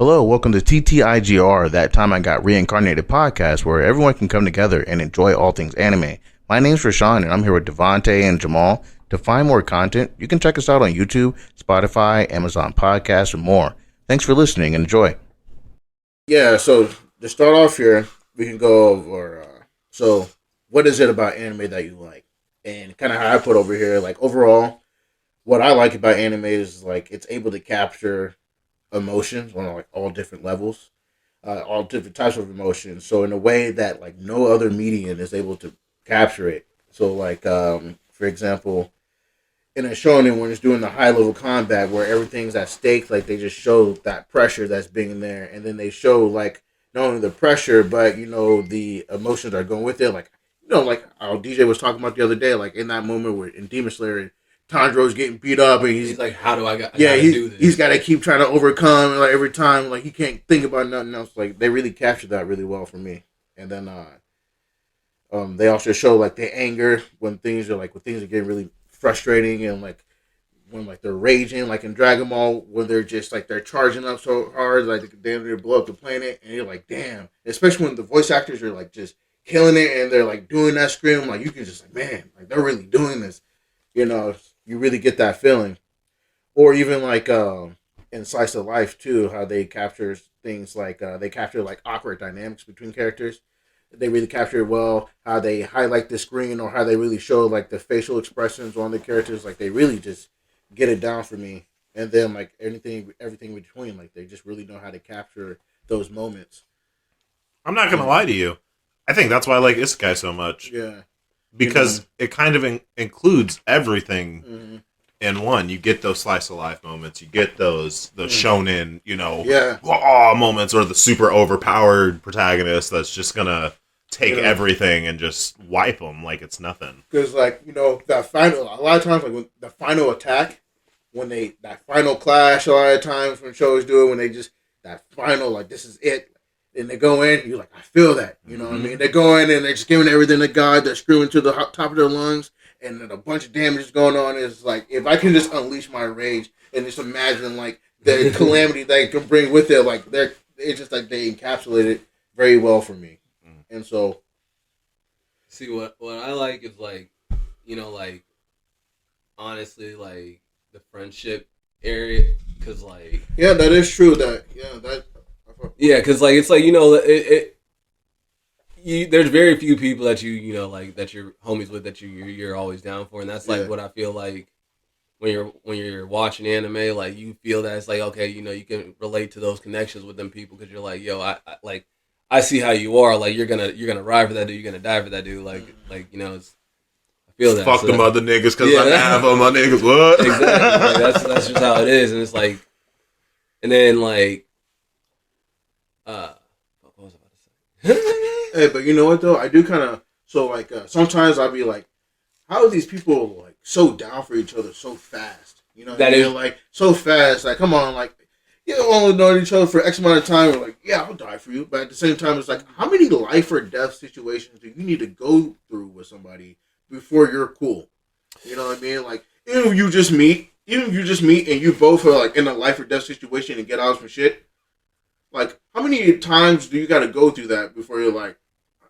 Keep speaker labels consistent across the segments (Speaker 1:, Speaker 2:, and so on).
Speaker 1: Hello, welcome to TTIGR, That Time I Got Reincarnated podcast, where everyone can come together and enjoy all things anime. My name's Rashawn, and I'm here with Devante and Jamal. To find more content, you can check us out on YouTube, Spotify, Amazon Podcasts, and more. Thanks for listening and enjoy. Yeah, so to start off here, we can go over, so what is it about anime that you like? And kind of how I put over here, like overall, what I like about anime is like it's able to capture emotions on like all different levels, all different types of emotions. So in a way that like no other medium is able to capture it. So like for example, in a shonen when it's doing the high level combat where everything's at stake, like they just show that pressure that's being there, and then they show like not only the pressure but the emotions that are going with it. Like like how DJ was talking about the other day, like in that moment where in Demon Slayer Tanjiro's getting beat up, and he's
Speaker 2: like, "How do I gotta
Speaker 1: do this?" He's got to keep trying to overcome, and like every time, like he can't think about nothing else. Like they really captured that really well for me. And then, they also show like the anger when things are getting really frustrating, and like when like they're raging, like in Dragon Ball, when they're just like they're charging up so hard, like they're going to blow up the planet, and you're like, damn. Especially when the voice actors are like just killing it, and they're like doing that scream, like you can just like, man, like they're really doing this, You really get that feeling. Or even like in Slice of Life too, how they capture things like they capture like awkward dynamics between characters. They really capture it well. How they highlight the screen, or how they really show like the facial expressions on the characters. Like they really just get it down for me. And then like everything between, like they just really know how to capture those moments.
Speaker 3: I'm not gonna lie to you. I think that's why I like Isekai so much.
Speaker 1: Yeah.
Speaker 3: Because it kind of includes everything in one. You get those slice of life moments. You get those shonen, moments, or the super overpowered protagonist that's just gonna take everything and just wipe them like it's nothing.
Speaker 1: Because like that final, a lot of times like when the final attack, that final clash, a lot of times when shows do it, when they just that final like this is it. And they go in, you're like, I feel that. You know what I mean? They go in and they're just giving everything to God. They're screaming to the top of their lungs, and then a bunch of damage is going on. It's like, if I can just unleash my rage and just imagine like the calamity that it can bring with it, like it's just like they encapsulate it very well for me. And so,
Speaker 2: see what I like is like, like honestly, like the friendship area, because like
Speaker 1: that is true.
Speaker 2: Because like it's like there's very few people that like that you're homies with that you're always down for, and that's like what I feel like when you're watching anime, like you feel that it's like okay, you can relate to those connections with them people because you're like, yo, I see how you are, like you're gonna ride for that dude, you're gonna die for that dude, like it's. I feel that.
Speaker 3: Fuck them other niggas because I have them, my niggas. What?
Speaker 2: Exactly. Like, that's just how it is, and it's like, and then like. What was I about to say?
Speaker 1: Hey, but you know what though? I do kind of sometimes I'll be like, how are these people like so down for each other so fast? Like so fast. Like, come on, like you don't only know each other for X amount of time. We're like, yeah, I'll die for you. But at the same time, it's like, how many life or death situations do you need to go through with somebody before you're cool? You know what I mean? Like, even if you just meet and you both are like in a life or death situation and get out of some shit. Like, how many times do you got to go through that before you're like,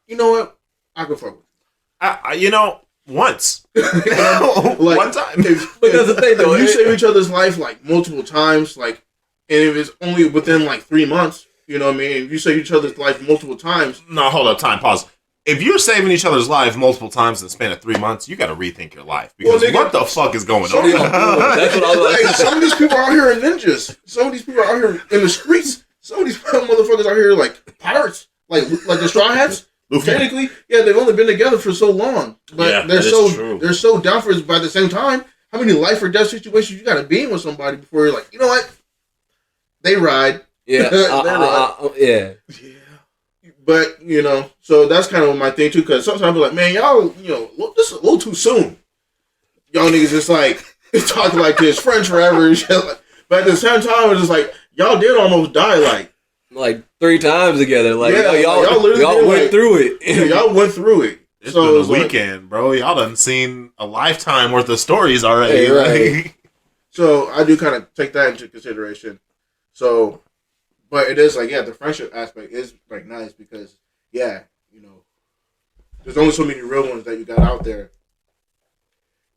Speaker 1: you know what? I can fuck with
Speaker 3: you. Once.
Speaker 1: Like,
Speaker 3: one time.
Speaker 1: But that's the thing, though. You save each other's life, like, multiple times, like, and if it's only within, like, 3 months, you know what I mean? If you save each other's life multiple times.
Speaker 3: No, hold up, pause. If you're saving each other's life multiple times in the span of 3 months, you got to rethink your life. Because what the fuck is going on?
Speaker 2: That's what I was like.
Speaker 1: Some of these people out here are ninjas. Some of these people out here in the streets. Some of these motherfuckers out here like pirates, like the Straw Hats. Technically, they've only been together for so long, but they're so down for it. But at the same time, how many life or death situations you got to be in with somebody before you're like, you know what? They ride.
Speaker 2: Yeah,
Speaker 1: yeah. But so that's kind of my thing too. Because sometimes I'm like, man, y'all, this is a little too soon. Y'all niggas just like talking like this, friends forever and shit. But at the same time, it's just like. Y'all did almost die,
Speaker 2: like 3 times together. Like,
Speaker 1: y'all
Speaker 2: went through it.
Speaker 1: Y'all went through it.
Speaker 3: It's been a weekend, bro. Y'all done seen a lifetime worth of stories already.
Speaker 1: Right. So I do kind of take that into consideration. So, but
Speaker 4: it is like the friendship aspect is like nice because there's only so many real ones that you got out there.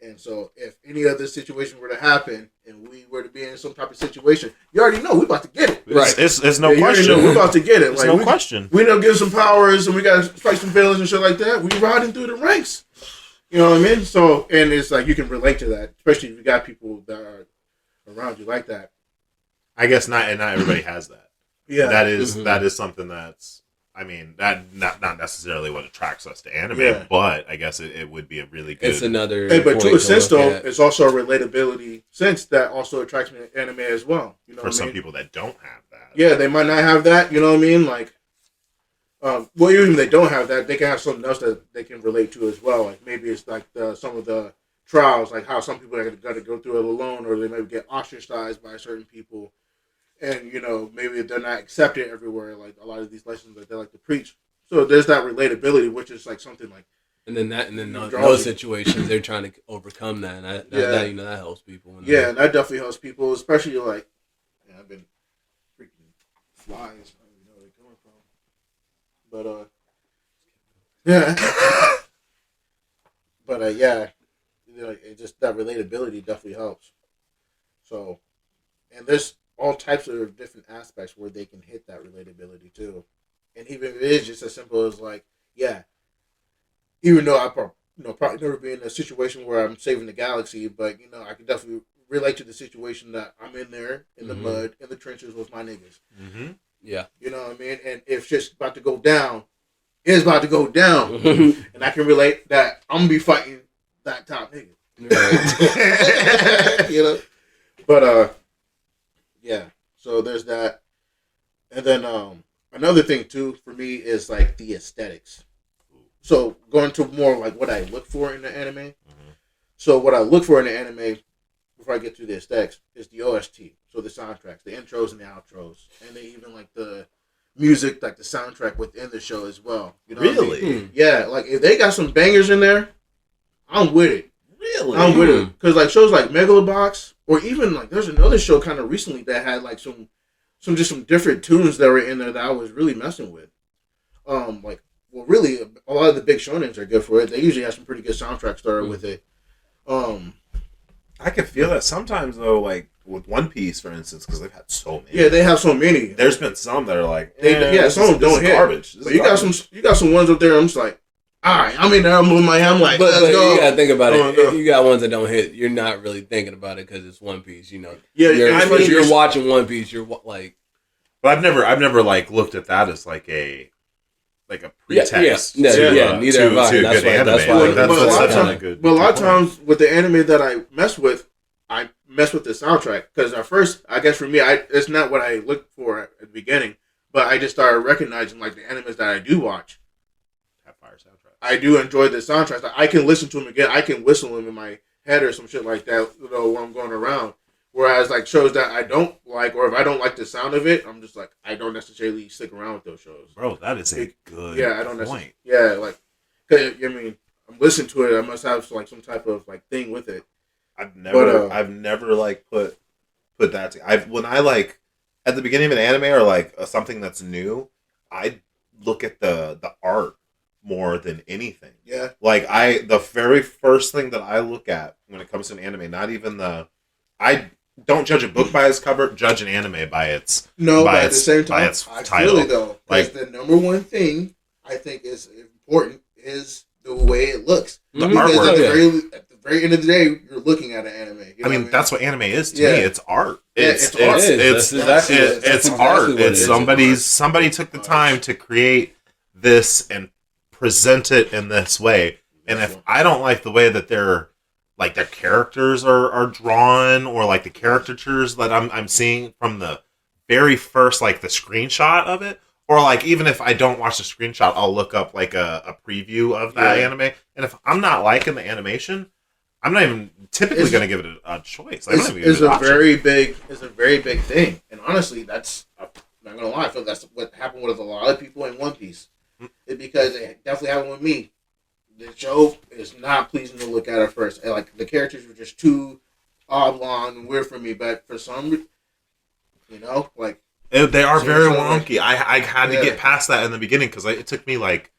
Speaker 4: And so, if any other situation were to happen, and we were to be in some type of situation, you already know we're about to get it.
Speaker 3: Right? It's no question.
Speaker 4: We're about to get it.
Speaker 3: It's no question.
Speaker 4: We don't give some powers, and we got to fight some villains and shit like that. We riding through the ranks. You know what I mean? So, and it's like you can relate to that, especially if you got people that are around you like that.
Speaker 3: I guess not everybody has that.
Speaker 4: Yeah,
Speaker 3: that is something that's. I mean, that not necessarily what attracts us to anime, but I guess it would be a really good.
Speaker 2: It's another.
Speaker 4: But to a sense, though, it's also a relatability sense that also attracts me to anime as well. You know,
Speaker 3: for some people that don't have that.
Speaker 4: Yeah, they might not have that. You know what I mean? Like, even if they don't have that, they can have something else that they can relate to as well. Like maybe it's like some of the trials, like how some people got to go through it alone, or they maybe get ostracized by certain people. And, maybe they're not accepted everywhere, like a lot of these lessons that they like to preach. So there's that relatability, which is like something like...
Speaker 2: And then those situations, they're trying to overcome that. And that helps people.
Speaker 4: And that definitely helps people, especially like... I've been freaking flies. I don't even know where they're coming from. But, it just that relatability definitely helps. So, and there's all types of different aspects where they can hit that relatability too. And even if it is just as simple as like, even though I probably never be in a situation where I'm saving the galaxy, but I can definitely relate to the situation that I'm in there in the mud, in the trenches with my niggas.
Speaker 2: Mm-hmm. Yeah.
Speaker 4: You know what I mean? And if shit's about to go down, it's about to go down. And I can relate that I'm going to be fighting that top nigga. Right. But, so there's that. And then another thing, too, for me is, like, the aesthetics. So going to more, like, what I look for in the anime. Mm-hmm. So what I look for in the anime, before I get to the aesthetics, is the OST. So the soundtracks, the intros and the outros. And they even, like, the music, like, the soundtrack within the show as well. You know
Speaker 3: really?
Speaker 4: What I mean? Yeah, like, if they got some bangers in there, I'm with it.
Speaker 3: Really?
Speaker 4: I'm with it. Because, like, shows like Megalobox, or even, like, there's another show kind of recently that had, like, some different tunes that were in there that I was really messing with. Really, a lot of the big shonens are good for it. They usually have some pretty good soundtracks started with it.
Speaker 3: I can feel that sometimes, though, like, with One Piece, for instance, because they've had so many.
Speaker 4: Yeah, they have so many.
Speaker 3: There's been some that are like,
Speaker 4: some of them don't hit.
Speaker 3: Garbage.
Speaker 4: But you got some ones up there, I'm just like, all right, I'm in there, I'm moving my hand, I'm like, let's go.
Speaker 2: You gotta think about it. If you got ones that don't hit, you're not really thinking about it because it's One Piece, Yeah, you're watching One Piece, you're like...
Speaker 3: But I've never like looked at that as like a pretext.
Speaker 2: Neither have I. That's why.
Speaker 4: But a lot of times with the anime that I mess with the soundtrack because at first, I guess for me, it's not what I looked for at the beginning, but I just started recognizing like the animes that I do watch
Speaker 3: have fire soundtracks.
Speaker 4: I do enjoy the soundtracks. Like, I can listen to them again. I can whistle them in my head or some shit like that, when I'm going around. Whereas, like, shows that I don't like, or if I don't like the sound of it, I'm just like, I don't necessarily stick around with those shows.
Speaker 3: Bro, that is a good
Speaker 4: I don't point. Like, cause, I'm listening to it. I must have like some type of like thing with it.
Speaker 3: I've never like put that. When I like at the beginning of an anime or like something that's new, I look at the art more than anything.
Speaker 4: Yeah.
Speaker 3: Like the very first thing that I look at when it comes to an anime, not even I don't judge a book by its cover. Judge an anime by its
Speaker 4: but at the same time,
Speaker 3: by its title.
Speaker 4: Feel it though, because the number one thing I think is important is the way it looks.
Speaker 3: The artwork.
Speaker 4: At the very end of the day, you're looking at an anime. You know
Speaker 3: that's what anime is to me. It's art.
Speaker 4: It's
Speaker 3: art.
Speaker 4: It's
Speaker 3: art. It's somebody took the time to create this and present it in this way. And if I don't like the way that their characters are drawn, or like the caricatures that I'm seeing from the very first, like the screenshot of it, or like even if I don't watch the screenshot, I'll look up like a preview of that anime. And if I'm not liking the animation, I'm not even typically going to give it a choice.
Speaker 4: It's a very big thing. And honestly, that's, I'm not going to lie, I feel that's what happened with a lot of people in One Piece. It's because it definitely happened with me. The show is not pleasing to look at first. And, like, the characters were just too oblong and weird for me. But for some, like,
Speaker 3: They are very wonky. I had to get past that in the beginning because it took me like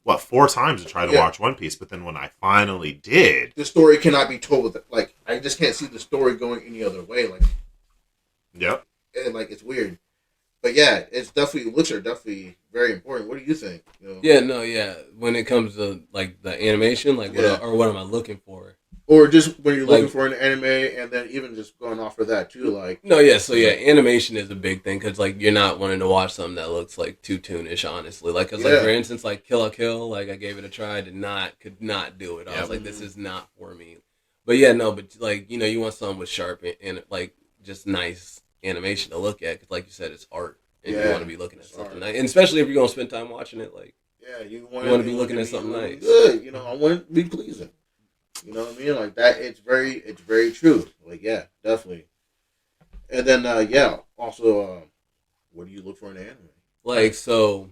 Speaker 3: 4 times to try to watch One Piece, but then when I finally did,
Speaker 4: the story cannot be told with like I just can't see the story going any other way. Like,
Speaker 3: yep,
Speaker 4: and like it's weird, but yeah, it's definitely looks are definitely very important. What do you think?
Speaker 2: When it comes to like the animation, like what am I looking for?
Speaker 4: Or just when you're looking for an anime, and then even just going off of that too, like
Speaker 2: animation is a big thing because like you're not wanting to watch something that looks like too toonish, honestly. Like, cause like for instance, like Kill la Kill, like I gave it a try, could not do it. I was like, this is not for me. But like you want something with sharp and like just nice animation to look at because like you said, it's art, and you want to be looking at something nice, and especially if you're gonna spend time watching it, like
Speaker 4: you
Speaker 2: want to be looking at something nice.
Speaker 4: Good, I want it to be pleasing. You know what I mean? Like that, it's very true. Like, yeah, definitely. And then, also, what do you look for in an anime?
Speaker 2: Like, so.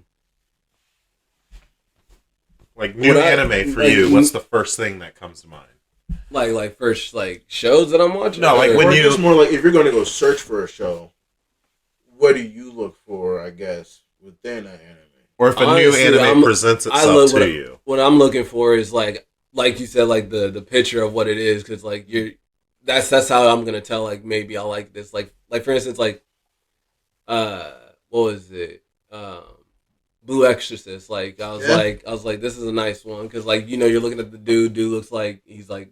Speaker 3: Like, new anime for you, what's the first thing that comes to mind?
Speaker 2: Like first, like, shows that I'm watching?
Speaker 3: No, like, when
Speaker 4: it's more like, if you're going to go search for a show, what do you look for, I guess, within an anime?
Speaker 3: Or if a new anime presents itself to you.
Speaker 2: What I'm looking for is, like you said, like the picture of what it is, because like that's how I'm gonna tell. Like maybe I like this. Like for instance, like what was it? Blue Exorcist. Like I was like, this is a nice one because like you're looking at the dude. Dude looks like he's like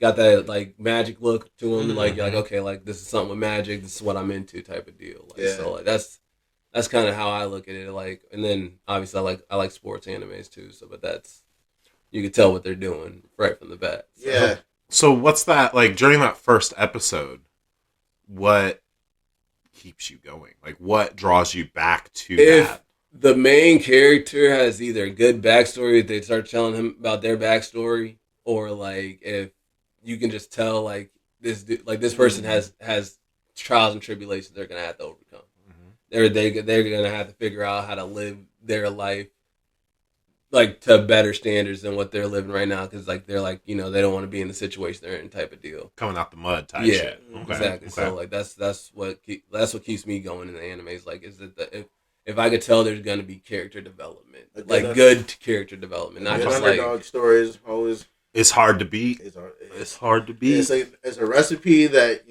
Speaker 2: got that like magic look to him. Mm-hmm. Like you're like, okay, like this is something with magic. This is what I'm into, type of deal. Like so, like that's kind of how I look at it. Like, and then obviously I like sports animes too. So, but that's. You can tell what they're doing right from the bat.
Speaker 4: So. Yeah.
Speaker 3: So what's that, like, during that first episode, what keeps you going? Like, what draws you back to that?
Speaker 2: The main character has either a good backstory, if they start telling him about their backstory, or, like, if you can just tell, like, this person has trials and tribulations they're going to have to overcome. Mm-hmm. They're going to have to figure out how to live their life like to better standards than what they're living right now, because like they're like they don't want to be in the situation they're in, type of deal.
Speaker 3: Coming out the mud type shit.
Speaker 2: Okay. Exactly. Okay. So like that's what keeps me going in the animes. Like, is that if I could tell there's gonna be character development, like good character development, not just
Speaker 4: underdog stories always.
Speaker 3: It's hard to beat. It's hard to beat.
Speaker 4: It's a recipe that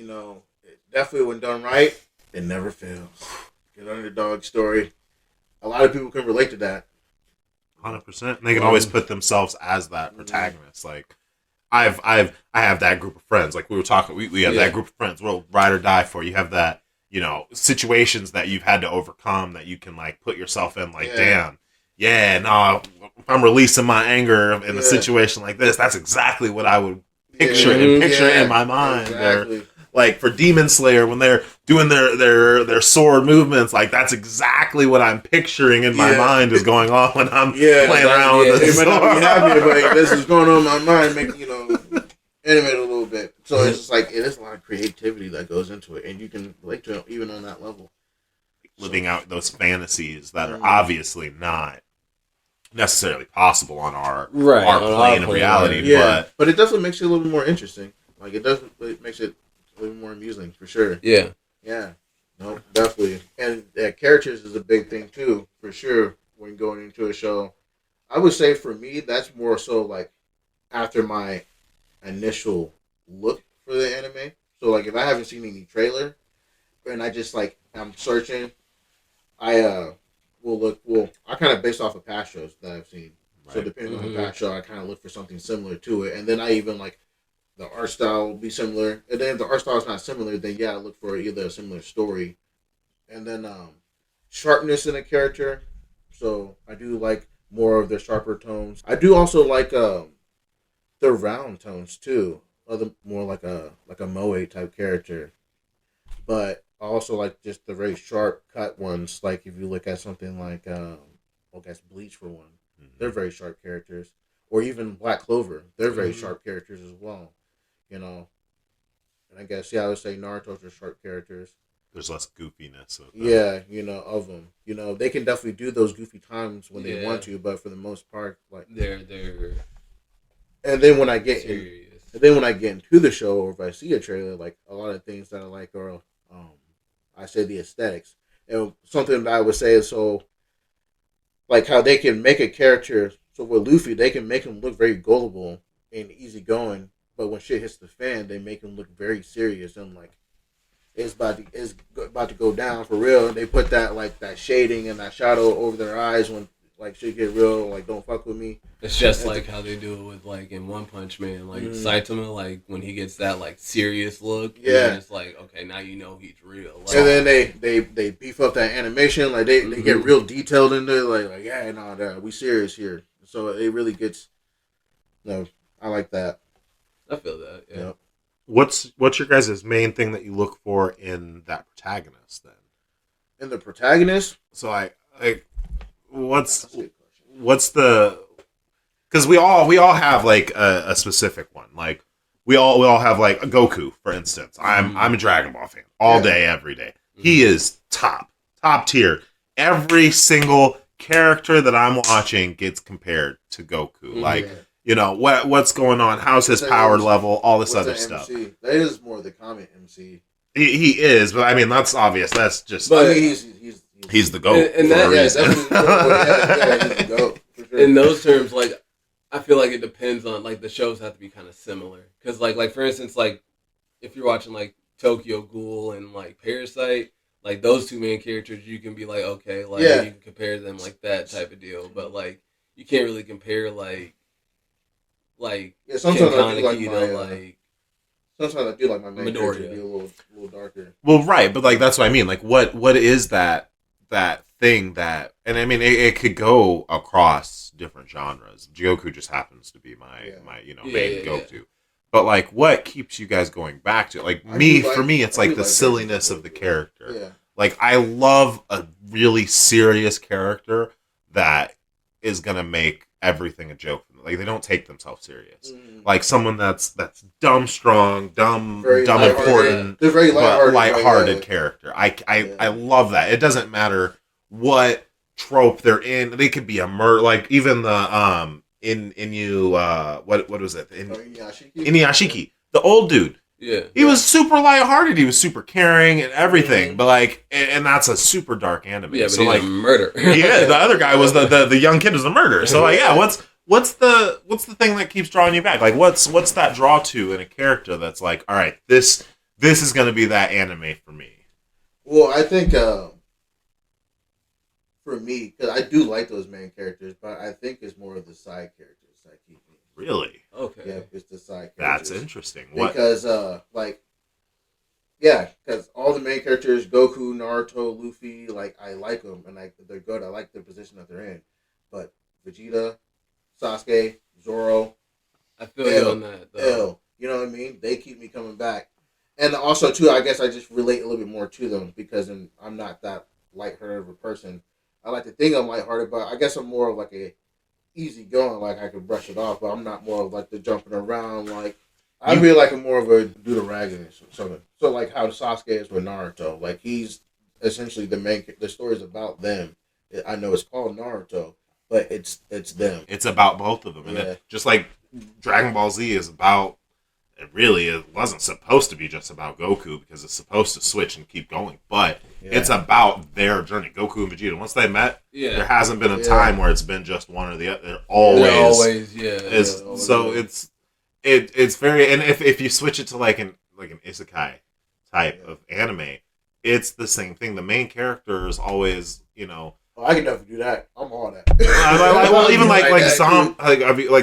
Speaker 4: definitely when done right, it never fails. Good underdog story. A lot of people can relate to that.
Speaker 3: 100%. And they can always put themselves as that protagonist. Like, I have that group of friends. Like we were talking, we have that group of friends. We'll ride or die for. You have that, situations that you've had to overcome that you can like put yourself in. Like, damn, if I'm releasing my anger in a situation like this, that's exactly what I would picture in my mind.
Speaker 4: Exactly.
Speaker 3: Like for Demon Slayer, when they're doing their sword movements, like that's exactly what I'm picturing in my mind is going on when I'm playing around with the sword.
Speaker 4: It might not be happy, but this is going on in my mind, making animate a little bit. So it's just like it is a lot of creativity that goes into it, and you can relate to it even on that level.
Speaker 3: Living out those fantasies that are obviously not necessarily possible on our plane of reality,
Speaker 4: but it definitely makes it a little more interesting. Like it makes it a little more amusing for sure.
Speaker 2: Yeah.
Speaker 4: No, definitely. And characters is a big thing too, for sure, when going into a show. I would say for me, that's more so like after my initial look for the anime. So like if I haven't seen any trailer and I just like I'm searching, I will look. Well, I kind of based off of past shows that I've seen. Right. So depending on the past show, I kind of look for something similar to it, and then I even like the art style will be similar. And then if the art style is not similar, then I look for either a similar story, and then sharpness in a character. So I do like more of their sharper tones. I do also like the round tones too. More like a moe type character, but I also like just the very sharp cut ones. Like if you look at something like I guess Bleach for one, they're very sharp characters. Or even Black Clover, they're very sharp characters as well. And I guess I would say Naruto's are sharp characters.
Speaker 3: There's less goofiness of them.
Speaker 4: Of them. They can definitely do those goofy times when they want to, but for the most part, like
Speaker 2: they're.
Speaker 4: And then when I get into the show, or if I see a trailer, like a lot of things that I like are, I say the aesthetics. And something that I would say is so, like how they can make a character. So with Luffy, they can make him look very gullible and easygoing, but when shit hits the fan, they make him look very serious and like it's about to go down for real. And they put that like that shading and that shadow over their eyes when like shit get real. Like don't fuck with me.
Speaker 2: It's just like how they do it with like in One Punch Man, like Saitama, like when he gets that like serious look. Yeah, it's like okay, now you know he's real. Like,
Speaker 4: and then they beef up that animation. Like they get real detailed in there. Like yeah, no, we serious here. So it really gets. No, I like that.
Speaker 2: I feel that. Yeah. Yep.
Speaker 3: What's your guys' main thing that you look for in that protagonist then?
Speaker 4: In the protagonist?
Speaker 3: So what's the, because we all have like a specific one. Like we all have like a Goku, for instance. I'm a Dragon Ball fan all day, every day. He is top tier. Every single character that I'm watching gets compared to Goku. Like you know what's going on, how's his power level, all this other stuff.
Speaker 4: That is more the comic MC.
Speaker 3: He is, but I mean that's obvious. That's just.
Speaker 4: But I mean,
Speaker 3: he's the GOAT.
Speaker 2: And that,
Speaker 4: he's the GOAT. For sure.
Speaker 2: In those terms, like I feel like it depends on like the shows have to be kind of similar because like for instance like if you're watching like Tokyo Ghoul and like Parasite, like those two main characters you can be like okay like you can compare them like that type of deal, but like you can't really compare like
Speaker 4: sometimes I do like my main character to be a little darker.
Speaker 3: Well, right, but like that's what I mean. Like, what is that thing that? And I mean, it could go across different genres. Goku just happens to be my main go-to. But like, what keeps you guys going back to it? Like for me, it's like the silliness of the character.
Speaker 4: Yeah.
Speaker 3: Like I love a really serious character that is gonna make everything a joke. Like they don't take themselves serious. Like someone that's dumb strong, dumb important,
Speaker 4: they're very
Speaker 3: lighthearted character. I love that. It doesn't matter what trope they're in. They could be a murder. Like even the what was it? Inuyashiki, the old dude.
Speaker 2: Yeah,
Speaker 3: he was super lighthearted. He was super caring and everything. But like, and that's a super dark anime.
Speaker 2: Yeah, but
Speaker 3: so
Speaker 2: he's
Speaker 3: like
Speaker 2: a murder.
Speaker 3: Yeah, the other guy was the young kid was a murderer. So like, yeah, what's the thing that keeps drawing you back? Like, what's that draw to in a character that's like, all right, this is going to be that anime for me.
Speaker 4: Well, I think for me, because I do like those main characters, but I think it's more of the side characters that keep me.
Speaker 3: Really?
Speaker 2: Okay.
Speaker 4: Yeah, it's the side characters.
Speaker 3: That's interesting.
Speaker 4: Because because all the main characters, Goku, Naruto, Luffy, like I like them and they're good. I like the position that they're in, but Vegeta, Sasuke, Zoro,
Speaker 2: I feel you on that. Though.
Speaker 4: You know what I mean? They keep me coming back, and also too, I guess I just relate a little bit more to them because I'm not that lighthearted of a person. I like to think I'm lighthearted, but I guess I'm more of like a easy going. Like I can brush it off, but I'm not more of like the jumping around. Like I really like I'm more of a do the ragging or something. So like how Sasuke is with Naruto, like he's essentially the story is about them. I know it's called Naruto, but it's them.
Speaker 3: It's about both of them, and just like Dragon Ball Z is about. It wasn't supposed to be just about Goku because it's supposed to switch and keep going, but it's about their journey. Goku and Vegeta. Once they met, there hasn't been a time where it's been just one or the other. They're always so it's very, and if you switch it to like an isekai type of anime, it's the same thing. The main character is always,
Speaker 4: Oh, I can definitely do that. I'm all that.
Speaker 3: Even like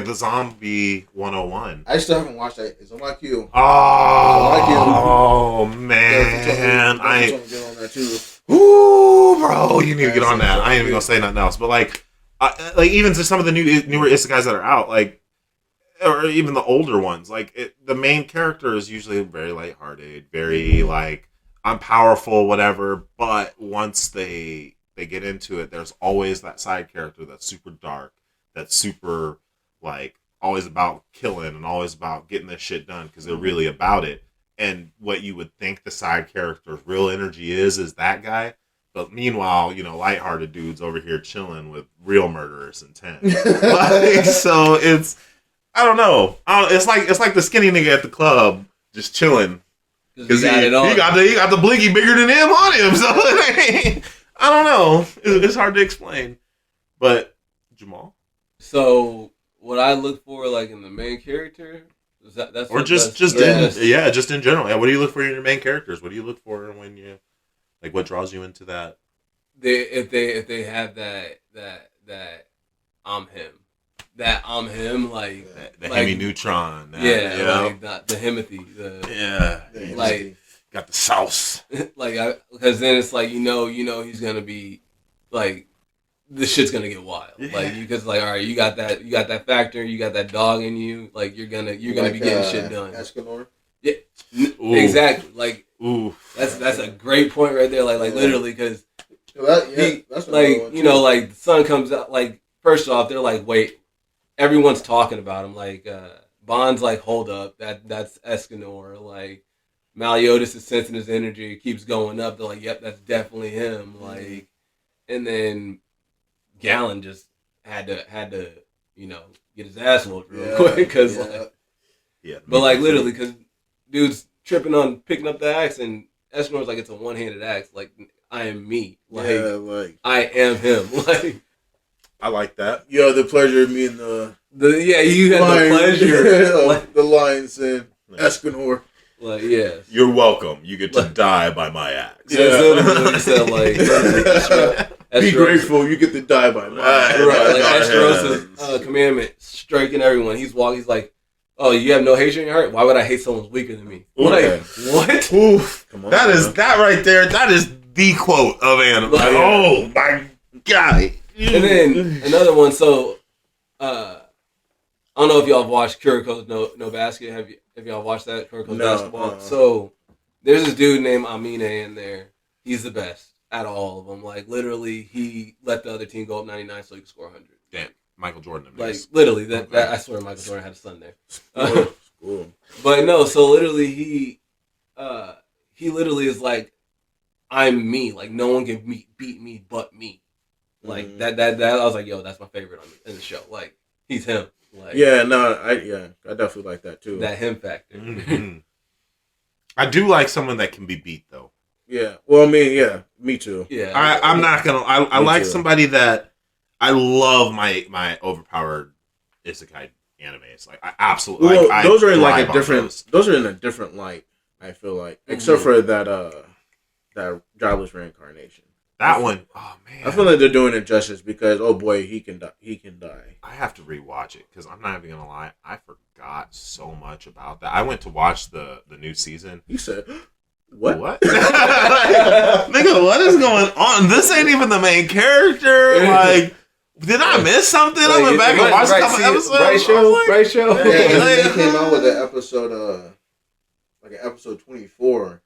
Speaker 3: the Zombie 101.
Speaker 4: I still haven't watched that. It's on my queue.
Speaker 3: Oh man,
Speaker 4: get on that too.
Speaker 3: Ooh, bro, you need to get on that. I ain't even gonna say nothing else. But like even to some of the newer isekais that are out, like, or even the older ones, like the main character is usually very lighthearted, very like I'm powerful, whatever. But once they get into it, there's always that side character that's super dark, that's super like always about killing and always about getting this shit done because they're really about it. And what you would think the side character's real energy is that guy. But meanwhile, lighthearted dudes over here chilling with real murderers intent. So it's, I don't know. It's like the skinny nigga at the club just chilling.
Speaker 2: Because he got
Speaker 3: the blinky bigger than him on him. So I don't know. It's hard to explain. But Jamal.
Speaker 2: So what I look for, like in the main character, that's
Speaker 3: or just in general. Yeah. What do you look for in your main characters? What do you look for when you like? What draws you into that?
Speaker 2: If they have that I'm him, like
Speaker 3: the Hemi Neutron.
Speaker 2: Like the Himothy. Like
Speaker 3: got the sauce.
Speaker 2: Like because then it's like you know he's gonna be like this shit's gonna get wild. Yeah. Like because like all right, you got that factor, you got that dog in you. Like you're gonna be getting shit done.
Speaker 4: Escanor.
Speaker 2: Yeah, exactly. Like that's a great point right there. Like literally because. That's like like the sun comes out. Like first off, they're like, wait, everyone's talking about him. Like Bond's like, hold up, that's Escanor. Like Meliodas is sensing his energy, it keeps going up. They're like, yep, that's definitely him. Like, and then Gallon just had to get his ass whooped real quick because but like literally because dude's tripping on picking up the axe and Escanor's like it's a one-handed axe. Like I am me. Like I am him. Like
Speaker 3: I like that.
Speaker 4: You have the pleasure of meeting
Speaker 2: you had the pleasure
Speaker 4: like the lion said Escanor.
Speaker 2: Like yes.
Speaker 3: You're welcome. You get to die by my axe.
Speaker 2: Yeah. That's literally what he said, like
Speaker 4: be grateful you get to die by my axe.
Speaker 2: Right. Like Esteros' commandment, striking everyone. He's like, oh, you have no hatred in your heart? Why would I hate someone weaker than me? Like, what?
Speaker 3: Oof. Come on, that right there. That is the quote of Anime. Like, oh my god!
Speaker 2: And then another one. So, I don't know if y'all have watched Kuroko's No Basket. Have y'all watched that Kuroko's Basketball? So, there's this dude named Amine in there. He's the best at all of them. Like literally, he let the other team go up 99 so he could score 100.
Speaker 3: Damn. Michael Jordan.
Speaker 2: Like literally, that I swear Michael Jordan had a son there. But no, so literally he literally is like, I'm me. Like no one can beat me but me. Like that I was like, yo, that's my favorite in the show. Like he's him. Like
Speaker 4: I definitely like that too.
Speaker 2: That him factor.
Speaker 3: Mm-hmm. I do like someone that can be beat though.
Speaker 4: Yeah. Well, I mean, me too.
Speaker 2: Yeah.
Speaker 3: I'm not gonna. I like somebody that. I love my overpowered isekai anime. It's like I absolutely.
Speaker 4: Well, those are in like a different. Those are in a different light. I feel like, except for that jobless reincarnation.
Speaker 3: That one, oh man,
Speaker 4: I feel like they're doing it justice because oh boy, he can die.
Speaker 3: I have to rewatch it because I'm not even gonna lie, I forgot so much about that. I went to watch the new season.
Speaker 4: You said. What?
Speaker 3: Nigga, what is going on? This ain't even the main character. Like, did I miss something? I went back and watched a couple episodes.
Speaker 2: Right show.
Speaker 4: Yeah, he came out with an episode, like an episode 24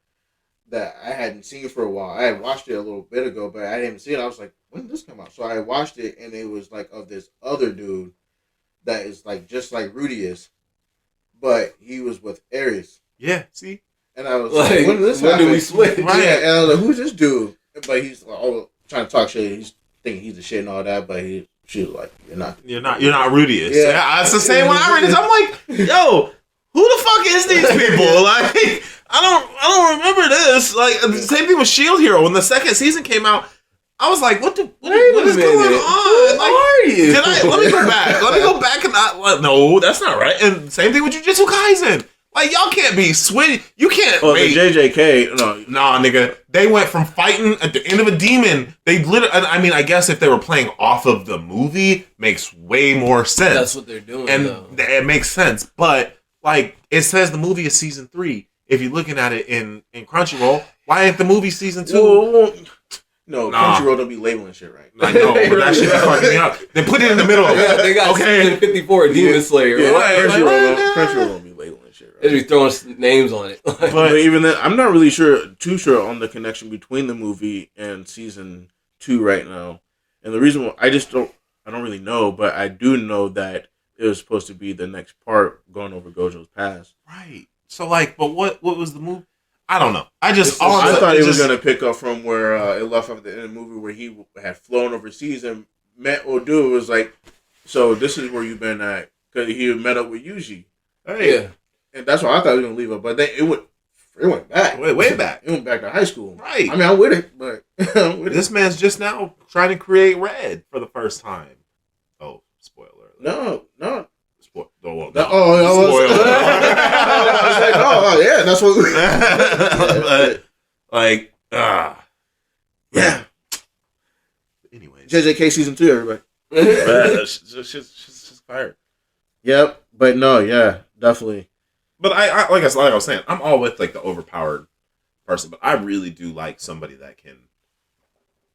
Speaker 4: that I hadn't seen for a while. I had watched it a little bit ago, but I didn't see it. I was like, when did this come out? So I watched it, and it was like of this other dude that is like just like Rudy is, but he was with Ares.
Speaker 3: Yeah, see?
Speaker 4: And I was like, when did this happen?
Speaker 2: When did we switch?
Speaker 4: Right. Yeah, and I was like, who's this dude? But he's like, all trying to talk shit. He's thinking he's the shit and all that, but she was like, you're not
Speaker 3: Rudius. Yeah, it's the same when I read this. I'm like, yo, who the fuck is these people? Like, I don't remember this. Like, the same thing with Shield Hero. When the second season came out, I was like, what is going on?
Speaker 2: Who are you?
Speaker 3: Let me go back. Let me go back and no, that's not right. And same thing with Jujutsu Kaisen. Like, y'all can't be switching. You can't.
Speaker 4: Oh, the JJK.
Speaker 3: Nah, nigga. They went from fighting at the end of a demon. They literally. I mean, I guess if they were playing off of the movie, makes way more sense.
Speaker 2: That's what they're doing,
Speaker 3: and
Speaker 2: though.
Speaker 3: It makes sense. But like, it says the movie is season 3. If you're looking at it in Crunchyroll, why ain't the movie season 2?
Speaker 4: No, Crunchyroll don't be labeling shit right.
Speaker 3: I know, but that shit be fucking me up. They put it in the middle of it.
Speaker 2: They got season 54 Demon Slayer.
Speaker 4: Yeah, Crunchyroll don't be labeling shit right.
Speaker 2: They be throwing names on it.
Speaker 4: But even then, I'm not really too sure on the connection between the movie and season 2 right now. And the reason why I don't really know, but I do know that it was supposed to be the next part going over Gojo's past.
Speaker 3: Right. So like, but what was the movie? I don't know. I
Speaker 4: thought it was going to pick up from where it left off at the end of the movie where he had flown overseas and met Odu. It was like, so this is where you've been at. Because he met up with Yuji.
Speaker 2: Hey. Yeah.
Speaker 4: And that's why I thought it was going to leave up. But then it went It went back.
Speaker 3: Way back.
Speaker 4: It went back to high school.
Speaker 3: Right.
Speaker 4: I mean, I'm with it, but
Speaker 3: this man's just now trying to create Red for the first time. Oh, spoiler.
Speaker 4: No.
Speaker 3: No.
Speaker 4: Spoiler.
Speaker 3: I
Speaker 4: was like, yeah, that's what. Yeah.
Speaker 3: Anyways,
Speaker 4: JJK season 2, everybody.
Speaker 3: She's fired.
Speaker 4: Yep, but no, yeah, definitely.
Speaker 3: But I like I was saying, I'm all with like the overpowered person, but I really do like somebody that can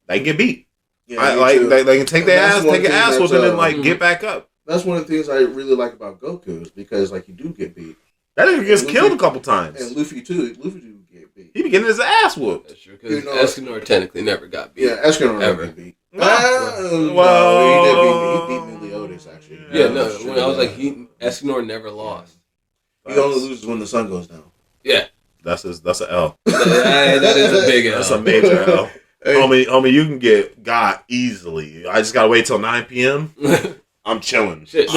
Speaker 3: get beat. Yeah, they can take their ass whooping and like get back up.
Speaker 4: That's one of the things I really like about Goku is because like you do get beat.
Speaker 3: That nigga gets killed a couple times.
Speaker 4: And Luffy too. Luffy do get beat.
Speaker 3: He be getting his ass whooped.
Speaker 2: That's true, because Escanor technically never got beat.
Speaker 4: Yeah, Escanor never got beat.
Speaker 3: Well,
Speaker 4: he did beat me. He beat me, Leotis, actually.
Speaker 2: Yeah, no. When I was like, Escanor never lost.
Speaker 4: He only loses when the sun goes down.
Speaker 2: Yeah,
Speaker 3: that's an L.
Speaker 2: That is a big L.
Speaker 3: That's a major L. Hey. Homie, you can get got easily. I just gotta wait till 9 p.m. I'm chilling.
Speaker 2: Shit,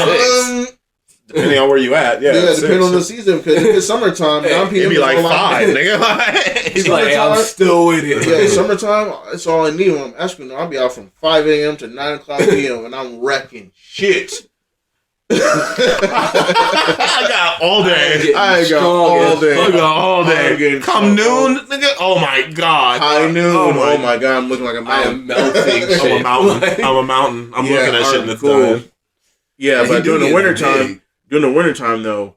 Speaker 3: depending on where you at. Yeah,
Speaker 4: depending on the season. Because if it's summertime, 9 p.m.
Speaker 3: It'd be like 5, nigga.
Speaker 2: He's like, I'm still with it.
Speaker 4: Yeah, summertime, it's all I need when I'm asking. I'll be out from 5 a.m. to 9 o'clock p.m. and I'm wrecking shit.
Speaker 3: I got all day.
Speaker 4: I got all day.
Speaker 3: Come noon, nigga. Oh my god.
Speaker 4: High noon. Oh my god. I'm looking like a mountain.
Speaker 2: I am melting.
Speaker 3: I'm a mountain. I'm looking at shit in the cool.
Speaker 4: Yeah, but during the wintertime though,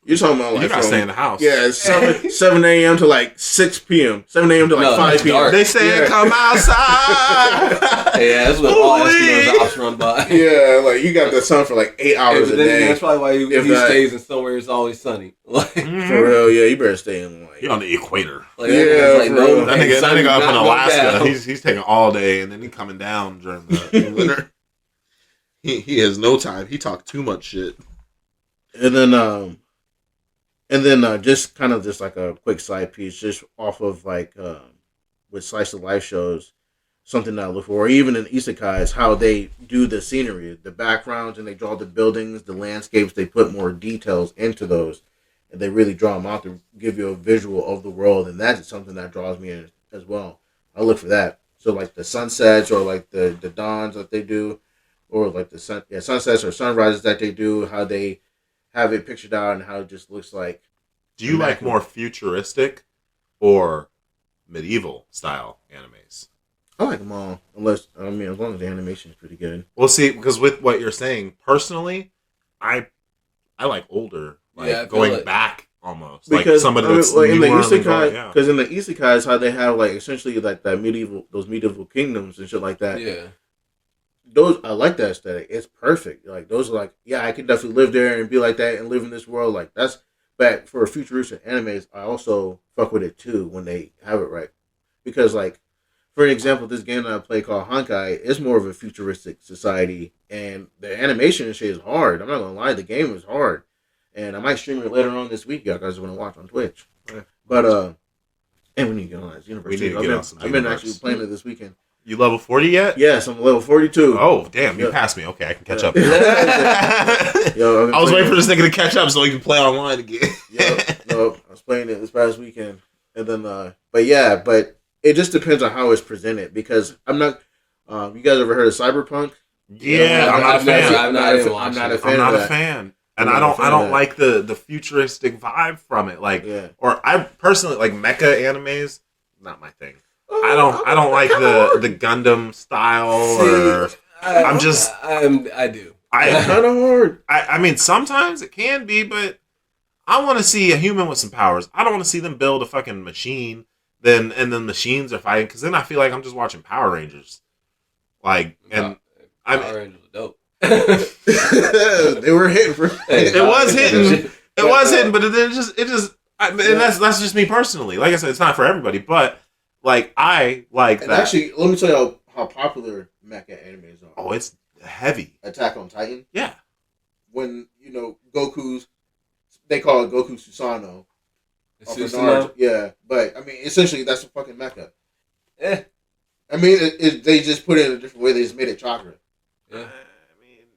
Speaker 4: you're talking about like
Speaker 3: you gotta stay in the house.
Speaker 4: Yeah, 7 a.m. to like 6 p.m. 7 a.m. to like 5 p.m.
Speaker 3: They say come outside.
Speaker 2: Yeah, that's what all Eskimos ops run by.
Speaker 4: Yeah, like you got the sun for like 8 hours a day.
Speaker 2: That's probably why he stays in somewhere it's always sunny. Like
Speaker 4: for real, yeah, you better stay in like
Speaker 3: you're on the equator.
Speaker 2: Like, that
Speaker 3: nigga up in Alaska, he's taking all day and then he's coming down during the winter. He has no time. He talked too much shit.
Speaker 4: And then just kind of just like a quick side piece, just off of like with slice of life shows, something that I look for, or even in isekais, how they do the scenery, the backgrounds, and they draw the buildings, the landscapes. They put more details into those, and they really draw them out to give you a visual of the world, and that's something that draws me in as well. I look for that. So like the sunsets or like the dawns that they do, or like the sunsets or sunrises that they do, how they have it pictured out and how it just looks like.
Speaker 3: Do you like more futuristic or medieval style animes?
Speaker 4: I like them all, as long as the animation is pretty good.
Speaker 3: Well, see, because with what you're saying, personally, I like older, going back almost,
Speaker 4: because
Speaker 3: like somebody that's
Speaker 4: like in the
Speaker 3: newer
Speaker 4: isekai, because in the isekais, how they have like essentially like those medieval kingdoms and shit like that.
Speaker 2: Yeah.
Speaker 4: Those I like that aesthetic. It's perfect. Like those are like, yeah, I could definitely live there and be like that and live in this world. Like that's, but for futuristic animes, I also fuck with it too when they have it right. Because like, for an example, this game that I play called Honkai is more of a futuristic society, and the animation and shit is hard. I'm not gonna lie, the game is hard, and I might stream it later on this week. Y'all guys are gonna watch on Twitch, but and we need to get on that University. I've been actually playing it this weekend.
Speaker 3: You level 40 yet?
Speaker 4: Yes, I'm level 42.
Speaker 3: Oh, damn. You passed me. Okay, I can catch up.
Speaker 4: Yo,
Speaker 3: I was waiting for this nigga to catch up so he can play online again.
Speaker 4: No, I was playing it this past weekend. And then, but it just depends on how it's presented. Because I'm not, you guys ever heard of Cyberpunk?
Speaker 3: Yeah, I'm not a fan.
Speaker 4: I'm not a fan.
Speaker 3: And I don't like the futuristic vibe from it. Like, or I personally, like mecha animes, not my thing. I don't like the Gundam style.
Speaker 2: I do.
Speaker 4: It's kind of hard.
Speaker 3: I mean, sometimes it can be, but I want to see a human with some powers. I don't want to see them build a fucking machine, and then machines are fighting. Because then I feel like I'm just watching Power Rangers. Like, and
Speaker 2: Power Rangers are dope.
Speaker 4: They were hitting.
Speaker 3: It was hitting. It was hitting, but it just. And that's just me personally. Like I said, it's not for everybody, but. Like, I like that.
Speaker 4: Actually, let me tell you how popular mecha animes are.
Speaker 3: Oh, it's heavy.
Speaker 4: Attack on Titan?
Speaker 3: Yeah.
Speaker 4: When, they call it Goku Susanoo.
Speaker 2: Susanoo?
Speaker 4: Yeah, but, I mean, essentially, that's a fucking mecha. I mean, they just put it in a different way. They just made it chakra.
Speaker 2: Yeah.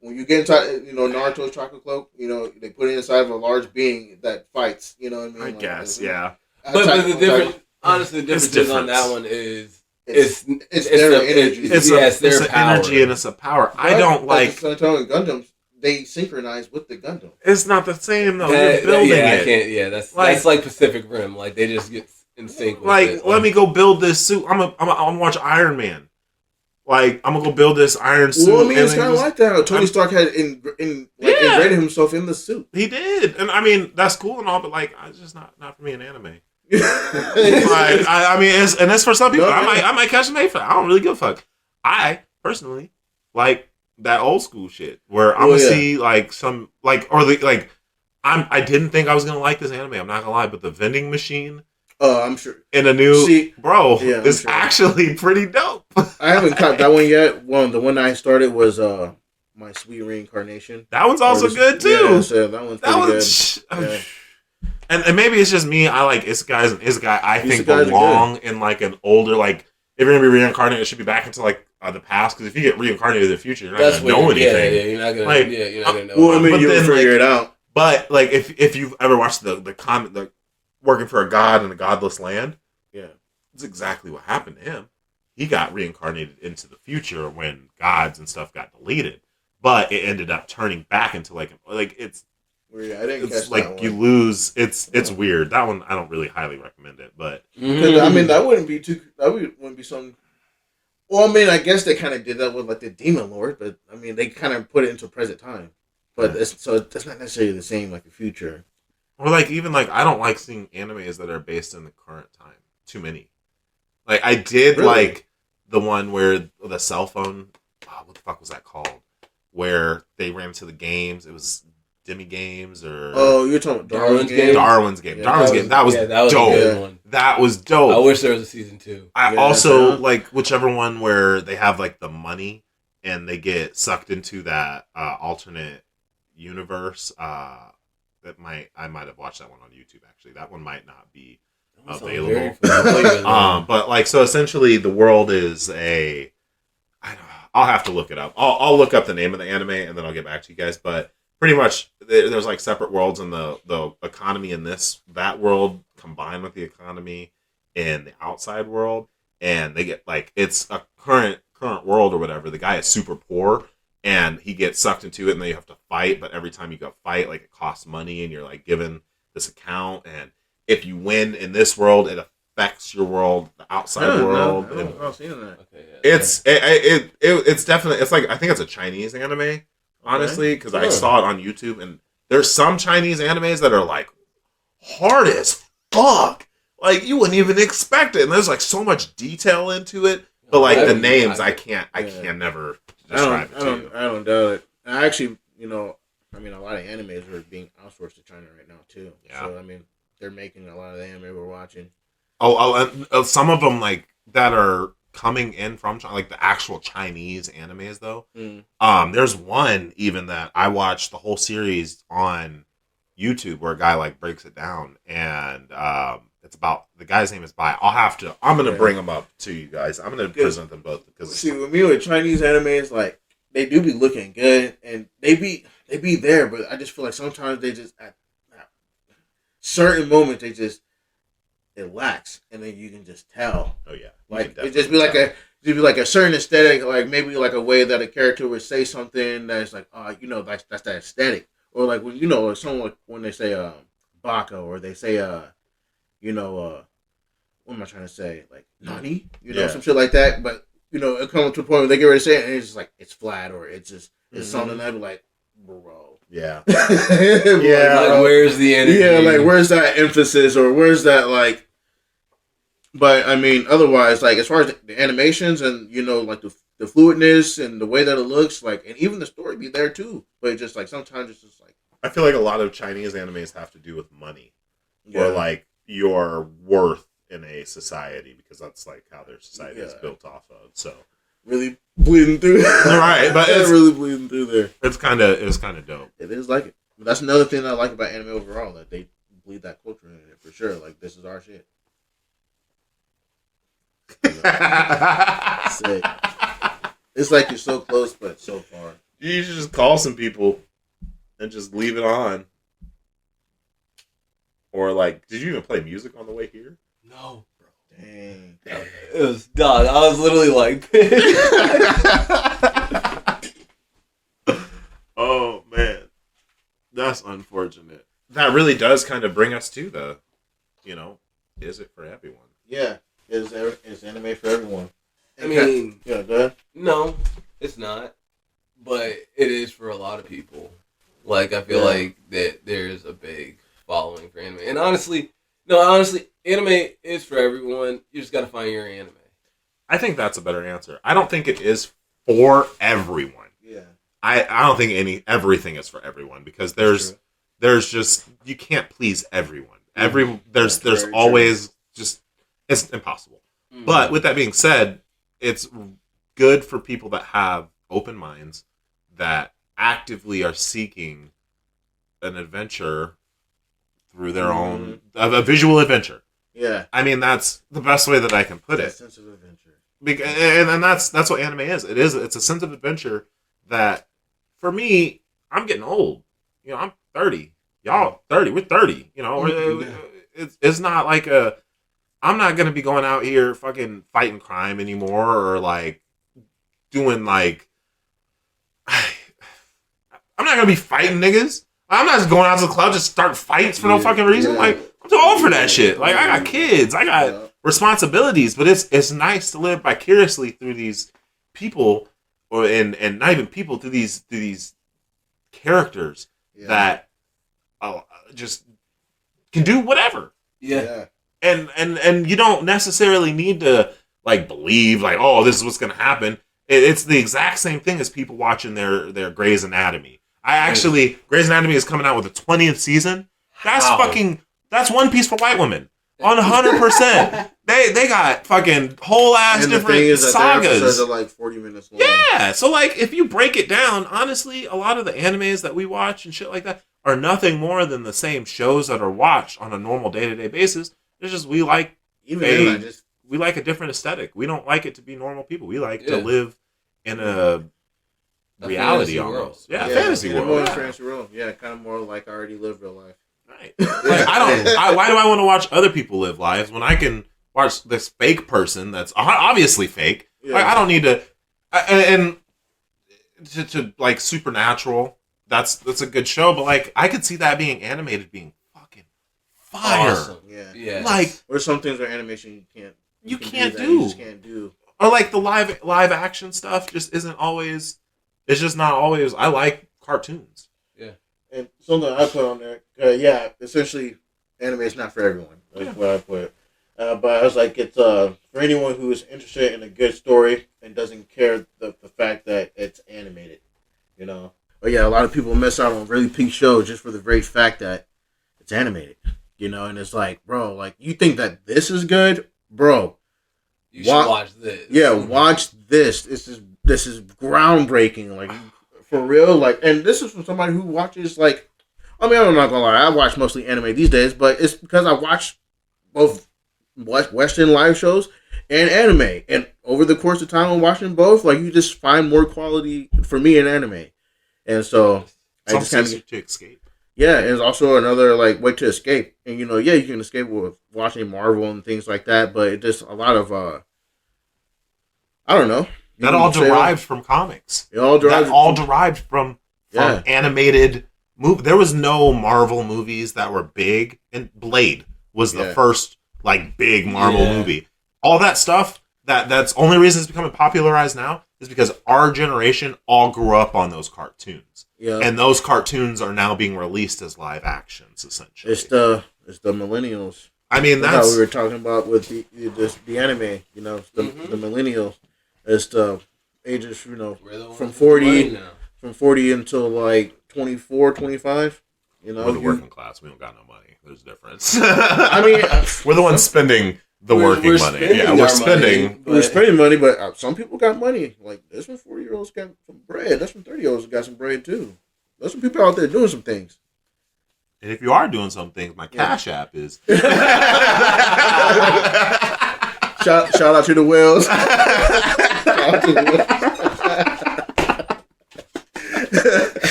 Speaker 4: When you get inside, Naruto's chakra cloak, they put it inside of a large being that fights, you know what I mean?
Speaker 3: I guess, yeah.
Speaker 2: But the difference, honestly, the difference on that one is it's their energy.
Speaker 3: It's their energy and it's a power. But I don't like.
Speaker 4: Gundams, they synchronize with the Gundam.
Speaker 3: It's not the same though. You're building it.
Speaker 2: I can't. Yeah, that's like Pacific Rim. Like they just get in sync. With
Speaker 3: let me go build this suit. I'm gonna watch Iron Man. Like, I'm gonna go build this iron suit.
Speaker 4: Well, I mean, it's kind of like that. Tony Stark had ingrained himself in the suit.
Speaker 3: He did, and I mean that's cool and all, but like, it's just not for me in anime. I mean, it's for some people. I might catch an A for that. I don't really give a fuck. I personally like that old school shit where I'm gonna see like some I didn't think I was gonna like this anime. I'm not gonna lie, but the vending machine.
Speaker 4: I'm sure.
Speaker 3: In a new it's actually pretty dope.
Speaker 4: I haven't caught that one yet. The one I started was My Sweet Reincarnation.
Speaker 3: That one's also good too.
Speaker 4: Yeah, so that one's pretty good.
Speaker 3: And maybe it's just me. I like guy. I think belong in like an older like. If you're gonna be reincarnated, it should be back into like the past. Because if you get reincarnated in the future, you're not gonna know anything.
Speaker 2: Yeah, you're not gonna. You're not gonna know.
Speaker 4: Well, I mean, you'll figure it out.
Speaker 3: But like, if you've ever watched the comment, the working for a god in a godless land, it's exactly what happened to him. He got reincarnated into the future when gods and stuff got deleted, but it ended up turning back into like it's.
Speaker 4: I didn't catch
Speaker 3: like
Speaker 4: that one.
Speaker 3: You lose. It's weird. That one I don't really highly recommend it, but
Speaker 4: I mean that wouldn't be some. Well, I mean, I guess they kind of did that with like the Demon Lord, but I mean they kind of put it into present time, but it's not necessarily the same like the future.
Speaker 3: Or like even like I don't like seeing animes that are based in the current time. Too many. Like I did like the one where the cell phone. Oh, what the fuck was that called? Where they ran to the games. It was Demi Games or
Speaker 4: you're talking about Darwin's game.
Speaker 3: Darwin's game. That was dope.
Speaker 2: A good one.
Speaker 3: That was dope.
Speaker 2: I wish there was a season 2.
Speaker 3: I also like whichever one where they have like the money and they get sucked into that alternate universe. I might have watched that one on YouTube. Actually, that one might not be available. But like so, essentially, the world is I'll have to look it up. I'll look up the name of the anime and then I'll get back to you guys. But pretty much, there's like separate worlds, and the economy in that world combined with the economy in the outside world, and they get like it's a current world or whatever. The guy is super poor, and he gets sucked into it, and then you have to fight. But every time you go fight, like it costs money, and you're like given this account, and if you win in this world, it affects your world, the outside world.
Speaker 4: I've seen that.
Speaker 2: Okay,
Speaker 3: It's definitely I think it's a Chinese anime. Honestly, because I saw it on YouTube, and there's some Chinese animes that are like hard as fuck. Like you wouldn't even expect it, and there's like so much detail into it. But like the names, I can never describe it to you.
Speaker 4: I don't doubt it. And I actually, a lot of animes are being outsourced to China right now too. Yeah. So I mean, they're making a lot of the anime we're watching.
Speaker 3: And some of them like that are coming in from China, like the actual Chinese animes though. There's one even that I watched the whole series on YouTube where a guy like breaks it down, and it's about the guy's name is Bai. I'm gonna bring them up to you guys. I'm gonna present them both because
Speaker 4: see with me with Chinese animes, like they do be looking good and they be there, but I just feel like sometimes they just at certain moments it lacks, and then you can just tell.
Speaker 3: Oh yeah,
Speaker 4: like it just be like a certain aesthetic, like maybe like a way that a character would say something that's like, that's that aesthetic, or like when or someone when they say baka, or they say what am I trying to say, like nani, some shit like that, but it comes to a point where they get ready to say it, and it's just like it's flat, or it's just it's something that be like, bro.
Speaker 3: Yeah.
Speaker 2: Like, where's the energy?
Speaker 4: Yeah, like where's that emphasis, or where's that like. But I mean, otherwise, like as far as the animations and like the fluidness and the way that it looks, like, and even the story be there too. But just like sometimes it's just like
Speaker 3: I feel like a lot of Chinese animes have to do with money, or like your worth in a society, because that's like how their society is built off of. So
Speaker 4: really bleeding through,
Speaker 3: right? But it's
Speaker 4: really bleeding through there.
Speaker 3: It's kind of dope.
Speaker 4: It is like it. But that's another thing that I like about anime overall, that they bleed that culture in it for sure. Like this is our shit. Sick. It's like you're so close but so far.
Speaker 3: You should just call some people and just leave it on. Or like, did you even play music on the way here?
Speaker 2: No, bro.
Speaker 4: Dang.
Speaker 2: It was dog. I was literally like,
Speaker 3: oh man, that's unfortunate. That really does kind of bring us to the, is it for everyone?
Speaker 4: Yeah, is anime for everyone?
Speaker 2: I mean,
Speaker 4: yeah, go ahead.
Speaker 2: No, it's not, but it is for a lot of people. Like, I feel like that there's a big following for anime, and honestly, anime is for everyone. You just got to find your anime.
Speaker 3: I think that's a better answer. I don't think it is for everyone.
Speaker 4: Yeah.
Speaker 3: I don't think everything is for everyone because there's just, you can't please everyone. There's always just, it's impossible. Mm-hmm. But with that being said, it's good for people that have open minds that actively are seeking an adventure through their own, a visual adventure.
Speaker 4: Yeah.
Speaker 3: I mean, that's the best way that I can put it.
Speaker 4: Sense of adventure.
Speaker 3: And that's what anime is. It's a sense of adventure that, for me, I'm getting old. I'm 30. Y'all 30. We're 30. It's not like I'm not gonna be going out here fucking fighting crime anymore, or like doing like I'm not gonna be fighting niggas. I'm not just going out to the club just start fights for no fucking reason. Yeah. Like, I'm too old for that shit. Like, I got kids. I got responsibilities. But it's nice to live vicariously through these people, and not even people, through these characters that just can do whatever.
Speaker 2: Yeah.
Speaker 3: And you don't necessarily need to like believe like, oh, this is what's gonna happen. It's the exact same thing as people watching their Grey's Anatomy. Grey's Anatomy is coming out with a 20th season. That's One Piece for white women. 100%. They got fucking whole ass and different sagas.
Speaker 4: They're like 40 minutes long.
Speaker 3: Yeah. So like, if you break it down, honestly, a lot of the animes that we watch and shit like that are nothing more than the same shows that are watched on a normal day-to-day basis. It's just we like we like a different aesthetic. We don't like it to be normal people. We like to live in a reality almost.
Speaker 4: World.
Speaker 3: Fantasy world.
Speaker 4: More fantasy world. Yeah, kind of more like I already live real life.
Speaker 3: Right. Like, why do I want to watch other people live lives when I can watch this fake person that's obviously fake? Yeah. Like, I don't need to. And to like Supernatural, that's a good show, but like I could see that being animated being fucking fire.
Speaker 4: Awesome. Yeah.
Speaker 3: Like,
Speaker 4: or some things with animation you
Speaker 3: can't do.
Speaker 4: You just can't do.
Speaker 3: Or like the live action stuff just isn't always. It's just not always. I like cartoons.
Speaker 4: Yeah. And something I put on there, essentially, anime is not for everyone. That's what I put. But I was like, it's for anyone who is interested in a good story and doesn't care the fact that it's animated, But yeah, a lot of people miss out on really peak shows just for the very fact that it's animated, And it's like, bro, like you think that this is good, bro?
Speaker 2: You should watch this.
Speaker 4: Yeah, watch this. This is groundbreaking, like for real. Like, and this is from somebody who watches like, I mean, I'm not gonna lie, I watch mostly anime these days, but it's because I watch both Western live shows and anime, and over the course of time of watching both, like you just find more quality for me in anime, and so I just kind of
Speaker 3: to escape.
Speaker 4: Yeah, and it's also another like way to escape, and you can escape with watching Marvel and things like that, but it just a lot of I don't know.
Speaker 3: That all derived from comics.
Speaker 4: It all
Speaker 3: derived from animated movie. There was no Marvel movies that were big, and Blade was the first like big Marvel movie. All that stuff that's only reason it's becoming popularized now is because our generation all grew up on those cartoons. Yeah. And those cartoons are now being released as live actions, essentially.
Speaker 4: It's the millennials.
Speaker 3: I mean, that's
Speaker 4: what we were talking about with the anime. The millennials. It's the ages, from 40 until like 24, 25.
Speaker 3: We're the working class. We don't got no money. There's a difference.
Speaker 4: I mean,
Speaker 3: we're the ones spending working money. Yeah, we're spending.
Speaker 4: We're spending money, but some people got money. Like, there's some 40-year-olds got some bread. There's some 30-year-olds got some bread too. There's some people out there doing some things.
Speaker 3: And if you are doing some things, my Cash App is.
Speaker 4: Shout out to the whales.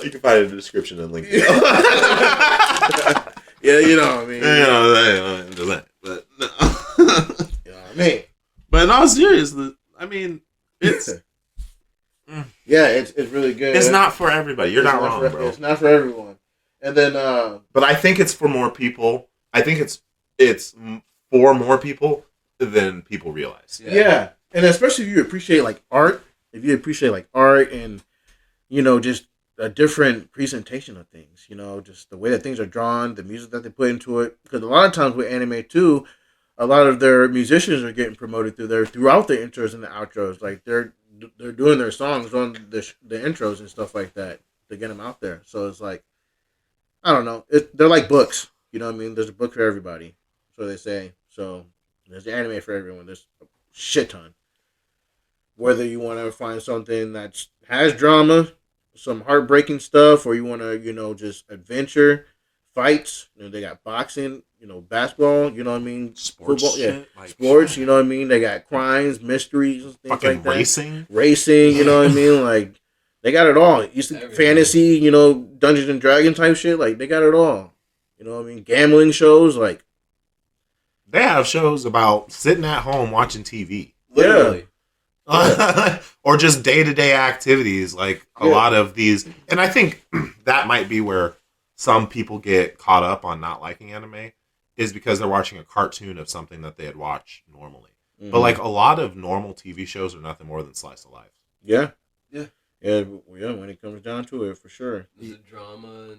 Speaker 3: You can find provide a description and link.
Speaker 4: Yeah, you know what I mean.
Speaker 3: But no.
Speaker 4: You know what I mean.
Speaker 3: But in all seriousness, I mean, it's
Speaker 4: it's really good.
Speaker 3: It's not for everybody. You're not wrong, bro.
Speaker 4: It's not for everyone. And then,
Speaker 3: but I think it's for more people. I think it's for more people than people realize.
Speaker 4: Yeah, and especially if you appreciate like art. If you appreciate like art and just a different presentation of things, just the way that things are drawn, the music that they put into it. Because a lot of times with anime too, a lot of their musicians are getting promoted throughout the intros and the outros. Like they're doing their songs on the intros and stuff like that to get them out there. So it's like, I don't know. They're like books. You know what I mean? There's a book for everybody. That's what they say. So there's the anime for everyone. There's a shit ton. Whether you want to find something that has drama, some heartbreaking stuff, or you want to, just adventure, fights. They got boxing, basketball. You know what I mean?
Speaker 3: Sports,
Speaker 4: football,
Speaker 3: shit,
Speaker 4: sports. You know what I mean? They got crimes, mysteries, and things
Speaker 3: fucking
Speaker 4: like that.
Speaker 3: Racing.
Speaker 4: You know what I mean? Like they got it all. Fantasy, Dungeons and Dragons type shit. Like they got it all. You know what I mean? Gambling shows, like
Speaker 3: they have shows about sitting at home watching TV.
Speaker 2: Literally.
Speaker 3: Or just day-to-day activities, like a lot of these. And I think that might be where some people get caught up on not liking anime, is because they're watching a cartoon of something that they had watched normally. Mm-hmm. But like a lot of normal TV shows are nothing more than slice of life.
Speaker 4: Yeah. When it comes down to it, for sure.
Speaker 2: The drama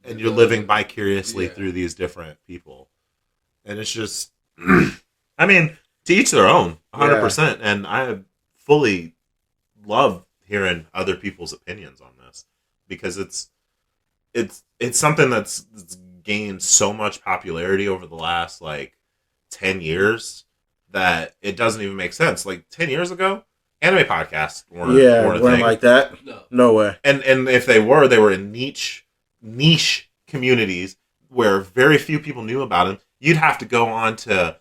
Speaker 3: and you're living vicariously through these different people. And it's just, I mean, to each their own, 100%. And I fully love hearing other people's opinions on this, because it's something that's gained so much popularity over the last 10 years that it doesn't even make sense. Like 10 years ago, anime podcasts weren't a thing
Speaker 4: like that. No way.
Speaker 3: And if they were in niche communities where very few people knew about them. You'd have to go on to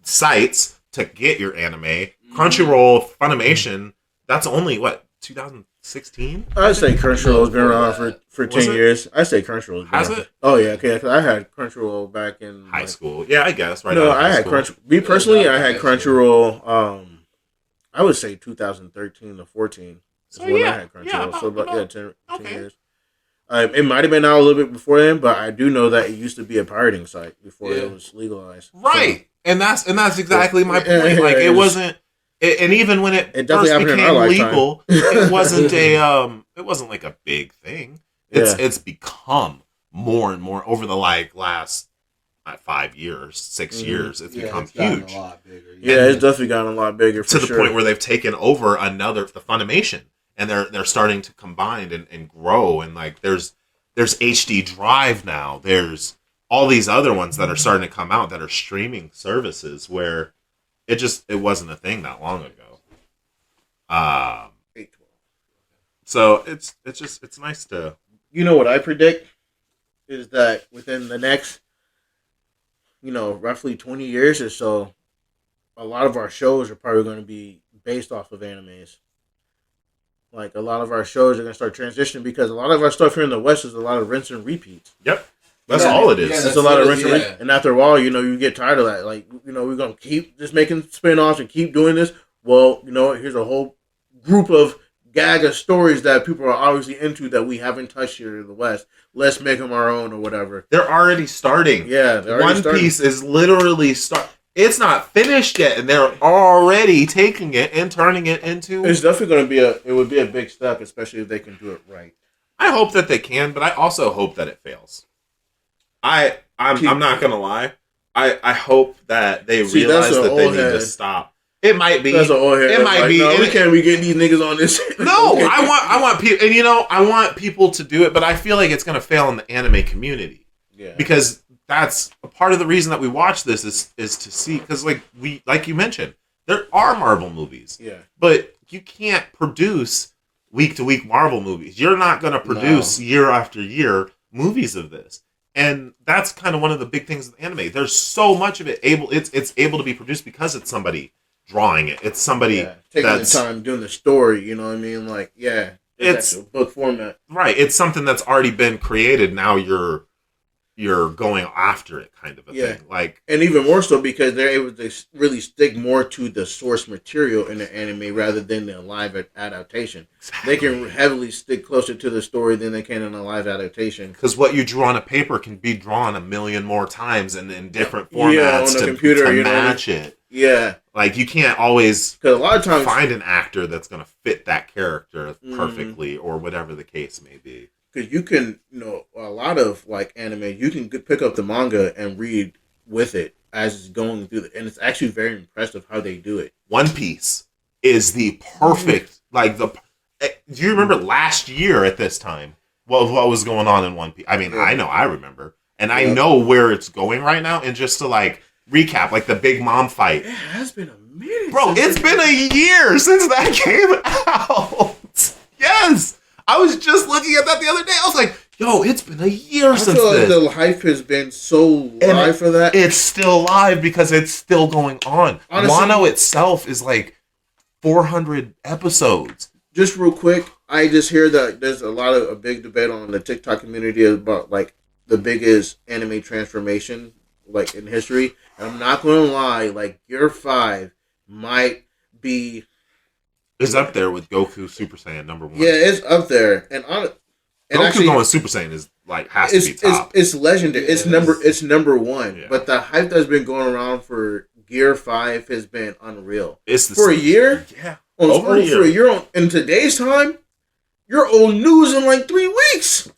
Speaker 3: sites to get your anime. Crunchyroll, Funimation, that's only, 2016?
Speaker 4: I'd say Crunchyroll's been around for 10 years. I'd say Crunchyroll's been
Speaker 3: Has
Speaker 4: around.
Speaker 3: it?
Speaker 4: Oh, yeah. Okay, because I had Crunchyroll back in...
Speaker 3: high school. Yeah, I guess. Right.
Speaker 4: No, I had Crunchyroll. Me personally, I had Crunchyroll, I would say 2013 to 14.
Speaker 3: So,
Speaker 4: when I had Crunchyroll. So, about 10 years. It might have been out a little bit before then, but I do know that it used to be a pirating site before it was legalized.
Speaker 3: Right. So, and that's exactly my point. Like it wasn't, and even when it first became legal, it wasn't like a big thing. It's become more and more over the last 5 years, 6 years. It's become huge.
Speaker 2: A lot bigger.
Speaker 4: Yeah, it's definitely gotten a lot bigger
Speaker 3: to the point where they've taken over the Funimation. And they're starting to combine and grow, and there's HD Drive now. There's all these other ones that are starting to come out that are streaming services where it wasn't a thing that long ago.
Speaker 4: 8-12.
Speaker 3: So it's nice to.
Speaker 4: You know what I predict is that within the next, roughly 20 years or so, a lot of our shows are probably going to be based off of animes. Like, a lot of our shows are going to start transitioning because a lot of our stuff here in the West is a lot of rinse and repeats.
Speaker 3: Yep. That's all it is.
Speaker 4: Yeah, it's a lot of rinse and repeat. And after a while, you get tired of that. Like, we're going to keep just making spin-offs and keep doing this. Well, here's a whole group of gag of stories that people are obviously into that we haven't touched here in the West. Let's make them our own or whatever.
Speaker 3: They're already starting.
Speaker 4: Yeah, they're already starting.
Speaker 3: One Piece is literally It's not finished yet, and they're already taking it and turning it into.
Speaker 4: It's definitely going to be it would be a big step, especially if they can do it right.
Speaker 3: I hope that they can, but I also hope that it fails. I'm not going to lie. I hope that they realize that they need to stop. It might be.
Speaker 4: That's an old head.
Speaker 3: It might be.
Speaker 4: No, we can't be getting these niggas on this.
Speaker 3: No, I want people, and I want people to do it, but I feel like it's going to fail in the anime community.
Speaker 4: Yeah.
Speaker 3: Because that's a part of the reason that we watch this is to see, because like you mentioned, there are Marvel movies.
Speaker 4: Yeah.
Speaker 3: But you can't produce week to week Marvel movies. You're not going to produce year after year movies of this. And that's kind of one of the big things with anime. There's so much of it it's able to be produced because it's somebody drawing it. It's somebody
Speaker 4: taking the time doing the story, you know what I mean? Like, yeah.
Speaker 3: it's
Speaker 4: a book format.
Speaker 3: Right. It's something that's already been created. Now you're going after it, kind of a thing. Like,
Speaker 4: and even more so because they're able to really stick more to the source material in the anime rather than the live adaptation. Exactly. They can heavily stick closer to the story than they can in a live adaptation.
Speaker 3: Because what you draw on a paper can be drawn a million more times and in different formats
Speaker 4: on a computer,
Speaker 3: to match it.
Speaker 4: Yeah.
Speaker 3: Like, you can't always
Speaker 4: a lot of times
Speaker 3: find an actor that's going to fit that character perfectly or whatever the case may be.
Speaker 4: Because you can, a lot of like anime, you can pick up the manga and read with it as it's going through, and it's actually very impressive how they do it.
Speaker 3: One Piece is the perfect, do you remember last year at this time, what was going on in One Piece? I mean, I know I remember, and I know where it's going right now, and just to recap, the Big Mom fight.
Speaker 4: It has been a minute.
Speaker 3: Bro, it's been a year since that came out. Yes. I was just looking at that the other day. I was like, yo, it's been a year since
Speaker 4: feel
Speaker 3: this.
Speaker 4: Like the hype has been so live for that.
Speaker 3: It's still live because it's still going on.
Speaker 4: Honestly,
Speaker 3: Wano itself is 400 episodes.
Speaker 4: Just real quick, I just hear that there's a big debate on the TikTok community about the biggest anime transformation in history. And I'm not going to lie, Gear 5 might be...
Speaker 3: It's up there with Goku Super Saiyan #1.
Speaker 4: Yeah, it's up there, and
Speaker 3: Goku
Speaker 4: actually,
Speaker 3: going Super Saiyan is has to be top.
Speaker 4: It's legendary.
Speaker 2: Yeah,
Speaker 4: it's number one.
Speaker 3: Yeah.
Speaker 4: But the hype that's been going around for Gear 5 has been unreal.
Speaker 3: It's
Speaker 4: for a year.
Speaker 3: Yeah,
Speaker 4: over a year. For a year in today's time, you're old news in 3 weeks.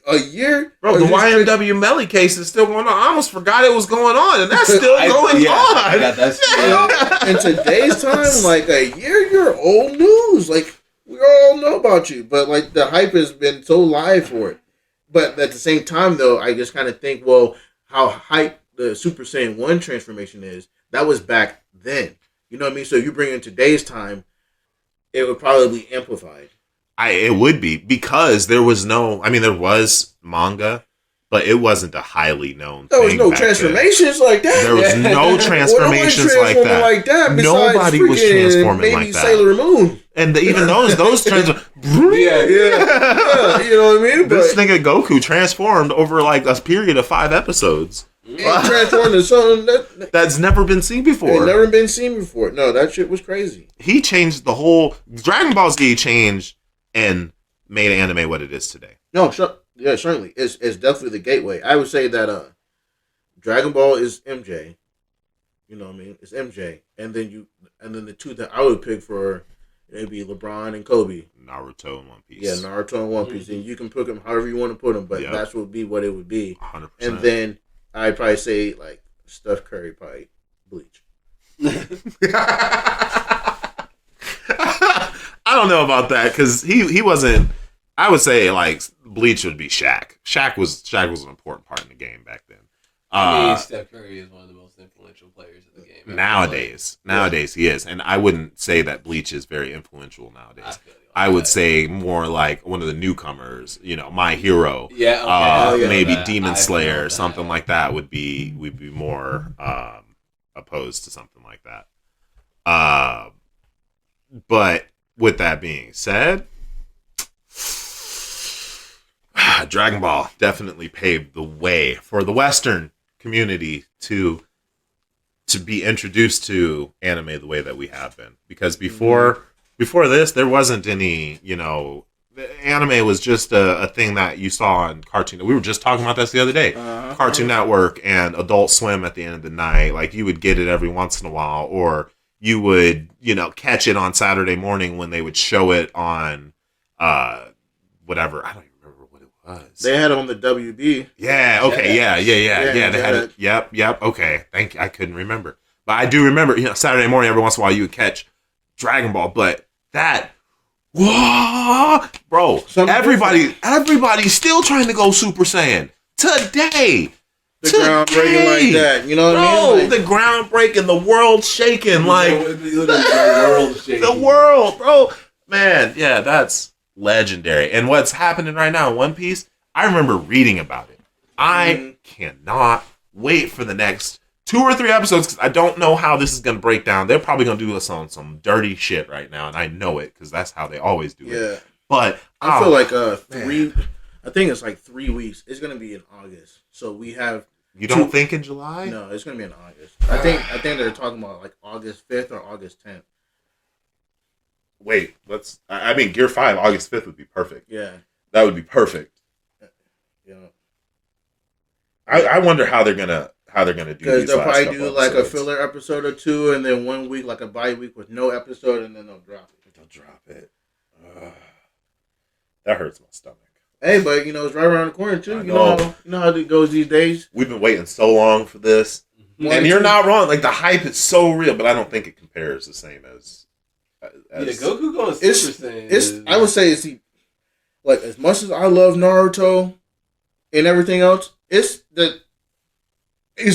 Speaker 4: A year,
Speaker 3: bro. The YMW Melly case is still going on. I almost forgot it was going on, and that's still going on.
Speaker 2: I got that.
Speaker 4: In today's time, a year, you're old news. We all know about you, but the hype has been so live for it. But at the same time, though, I just kind of think, well, how hype the Super Saiyan 1 transformation is, that was back then. You know what I mean? So you bring in today's time, it would probably be amplified.
Speaker 3: It would be, because there was there was manga, but it wasn't a highly known
Speaker 4: thing. There was no transformations like that.
Speaker 3: There was no transformations like that. Nobody was transforming like that.
Speaker 4: Sailor Moon.
Speaker 3: And even those transformations.
Speaker 4: Yeah. You know what I mean?
Speaker 3: This nigga Goku transformed over a period of 5 episodes.
Speaker 4: And transformed into something
Speaker 3: that's never been seen before.
Speaker 4: It's never been seen before. No, that shit was crazy.
Speaker 3: He changed the whole... Dragon Ball Z changed and made anime what it is today.
Speaker 4: No, certainly. It's definitely the gateway. I would say that Dragon Ball is MJ. You know what I mean? It's MJ. And then the two that I would pick for, it'd be LeBron and Kobe.
Speaker 3: Naruto and One Piece.
Speaker 4: Yeah, Naruto and One Piece. And you can put them however you want to put them, but that's what what it would be.
Speaker 3: 100%.
Speaker 4: And then I'd probably say Steph Curry, probably Bleach.
Speaker 3: I don't know about that, because he wasn't. I would say Bleach would be Shaq. Shaq was an important part in the game back then.
Speaker 2: Steph Curry is one of the most influential players in the game.
Speaker 3: Nowadays he is, and I wouldn't say that Bleach is very influential nowadays. I would say more one of the newcomers. My Hero.
Speaker 2: Yeah. Okay.
Speaker 3: Maybe Demon Slayer or something like that would be more opposed to something like that. But with that being said, Dragon Ball definitely paved the way for the Western community to be introduced to anime the way that we have been. Because before this, there wasn't any, anime was just a thing that you saw on Cartoon. We were just talking about this the other day. Cartoon Network and Adult Swim at the end of the night. You would get it every once in a while, or you would, catch it on Saturday morning when they would show it on whatever. I don't even remember what it was.
Speaker 4: They had it on the WB.
Speaker 3: Yeah, okay, yeah. They had it. Yep, okay. Thank you. I couldn't remember. But I do remember, Saturday morning, every once in a while, you would catch Dragon Ball. But that, whoa, bro, everybody's still trying to go Super Saiyan today.
Speaker 4: The groundbreaking like that, you know what I mean?
Speaker 3: The groundbreaking, the world shaking,
Speaker 2: the
Speaker 3: world, bro. Man, yeah, that's legendary. And what's happening right now in One Piece, I remember reading about it. I cannot wait for the next 2 or 3 episodes because I don't know how this is going to break down. They're probably going to do this on some dirty shit right now, and I know it because that's how they always do it. But
Speaker 4: I feel like 3. I think it's like 3 weeks. It's going to be in August, so we have.
Speaker 3: You don't think in July?
Speaker 4: No, it's going to be in August. I think they're talking about like August 5th or August 10th.
Speaker 3: Wait, I mean, Gear 5, August 5th would be perfect.
Speaker 4: Yeah,
Speaker 3: that would be perfect.
Speaker 4: Yeah.
Speaker 3: I wonder how they're gonna do these.
Speaker 4: Because they'll probably do like
Speaker 3: episodes.
Speaker 4: a filler episode or 2, and then 1 week like a bye week with no episode, and then they'll drop it.
Speaker 3: That hurts my stomach.
Speaker 4: Hey, but it's right around the corner too. You know how it goes these days.
Speaker 3: We've been waiting so long for this, and you're not wrong. Like the hype is so real, but I don't think it compares the same as
Speaker 2: Goku going Super Saiyan.
Speaker 4: I would say like as much as I love Naruto and everything else, it's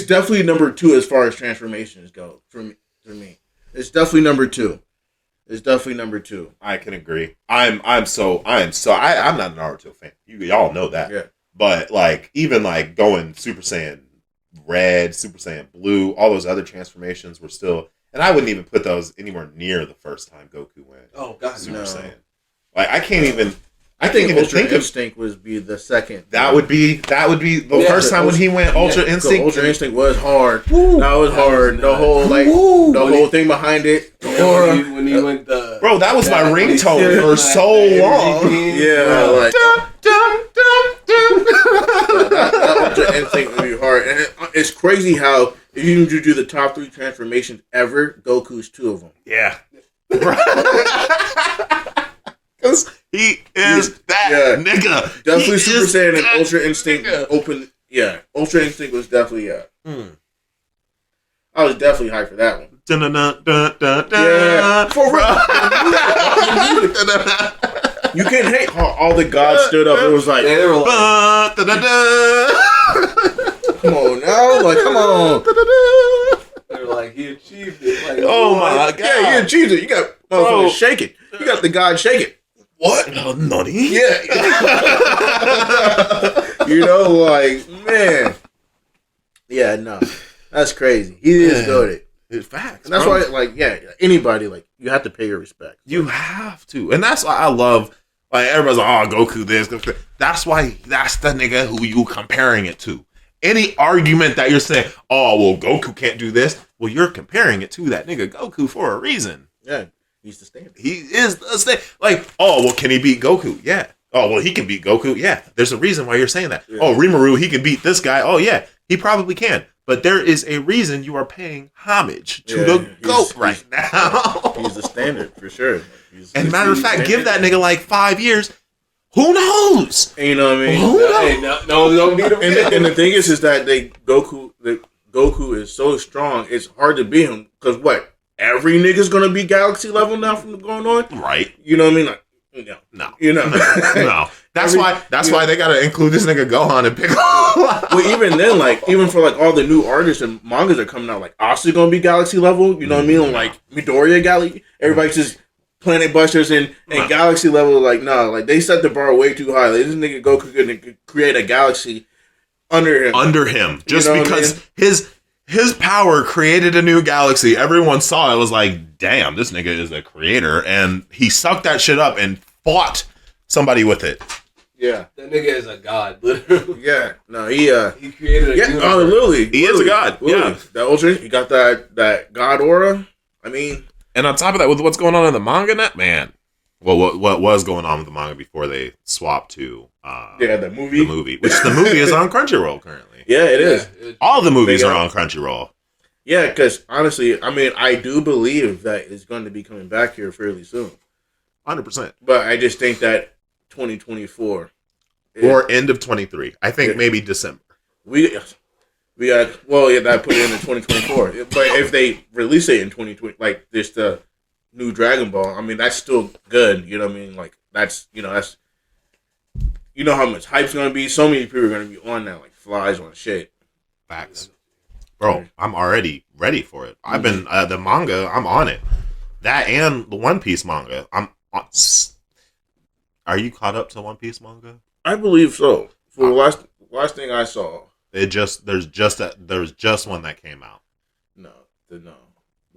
Speaker 4: definitely number 2 as far as transformations go for me. It's definitely number 2. I can agree. I'm not a Naruto fan. Y'all know that.
Speaker 3: Yeah. But like even like going Super Saiyan Red, Super Saiyan Blue, all those other transformations were still, and I wouldn't even put those anywhere near the first time Goku went.
Speaker 2: Oh God,
Speaker 3: Super
Speaker 2: no.
Speaker 3: Saiyan. Like I can't even.
Speaker 4: I think Ultra Instinct would be the second.
Speaker 3: That would be the first time when he went Ultra Instinct.
Speaker 4: Ultra Instinct was hard. Woo. That was hard. The whole whole thing behind it.
Speaker 2: When he went
Speaker 3: bro, that was my ringtone for so long.
Speaker 4: Yeah, like that Ultra Instinct would be hard, and it's crazy how if you do the top 3 transformations ever, Goku's 2 of them.
Speaker 3: Yeah. Because he is that nigga.
Speaker 4: Definitely Super Saiyan and Ultra Instinct open. Yeah, Ultra Instinct was definitely I was definitely hyped for that one. Yeah, for real. You can't hate how all the gods stood up. It was like, they were like come on now, like come on.
Speaker 2: They were like, he achieved it. Like,
Speaker 3: oh my god,
Speaker 4: yeah, he achieved it. You got motherfuckers shake it. You got the god shake it.
Speaker 3: What? No, nutty?
Speaker 4: Yeah. Like, man. Yeah, no. That's crazy. He is goated.
Speaker 3: It's facts.
Speaker 4: And that's why, like, anybody, like, you have to pay your respect.
Speaker 3: You have to. And that's why I love, like, everybody's like, oh, Goku this, Goku. That's why that's the nigga who you comparing it to. Any argument that you're saying, oh, well, Goku can't do this, well, you're comparing it to that nigga Goku for a reason.
Speaker 4: Yeah. He's the standard.
Speaker 3: He is the standard. Like, oh, well, can he beat Goku? Yeah. Oh, well, he can beat Goku. Yeah. There's a reason why you're saying that. Yeah. Oh, Rimuru, he can beat this guy. Oh, yeah. He probably can. But there is a reason you are paying homage to the GOAT right now.
Speaker 4: He's the standard, for sure.
Speaker 3: And matter of fact, give that nigga like 5 years. Who knows?
Speaker 4: You know what I mean?
Speaker 3: Who knows?
Speaker 2: No, don't beat him.
Speaker 4: And the thing is that Goku is so strong, it's hard to beat him. Because what? Every nigga's gonna be galaxy level now from going on,
Speaker 3: right?
Speaker 4: You know what I mean? Like,
Speaker 3: no.
Speaker 4: No.
Speaker 3: That's why they gotta include this nigga Gohan and Piccolo.
Speaker 4: Well, even then, like, even for like all the new artists and mangas are coming out, like Asu's gonna be galaxy level. You know what I mean? Like Midoriya galaxy, everybody's just Planet Busters and galaxy level. Like, no, like they set the bar way too high. Like, this nigga Goku could create a galaxy under him,
Speaker 3: just because his power created a new galaxy. Everyone saw it, was like, damn, this nigga is a creator. And he sucked that shit up and fought somebody with it.
Speaker 4: Yeah.
Speaker 2: That nigga is a god, literally.
Speaker 4: Yeah. No, he
Speaker 2: created a universe.
Speaker 4: Oh, literally.
Speaker 3: He is a god.
Speaker 4: Literally.
Speaker 3: Yeah.
Speaker 4: That Ultra, he got that god aura. I mean.
Speaker 3: And on top of that, with what's going on in the manga net, man. Well, what was going on with the manga before they swapped to
Speaker 4: the movie?
Speaker 3: Which the movie is on Crunchyroll currently.
Speaker 4: Yeah, it is.
Speaker 3: All the movies are on Crunchyroll.
Speaker 4: Yeah, because honestly, I mean, I do believe that it's going to be coming back here fairly soon.
Speaker 3: 100%.
Speaker 4: But I just think that 2024
Speaker 3: or end of 23. I think maybe December.
Speaker 4: We got that put it into 2024. But if they release it in 2020, like this the new Dragon Ball, I mean that's still good. You know what I mean? Like that's how much hype's gonna be. So many people are gonna be on that like flies on shit.
Speaker 3: Facts, bro. I'm already ready for it. I've been the manga. I'm on it. That and the One Piece manga. I'm on. Are you caught up to One Piece manga?
Speaker 4: I believe so. For the last thing I saw,
Speaker 3: there's just one that came out.
Speaker 4: No.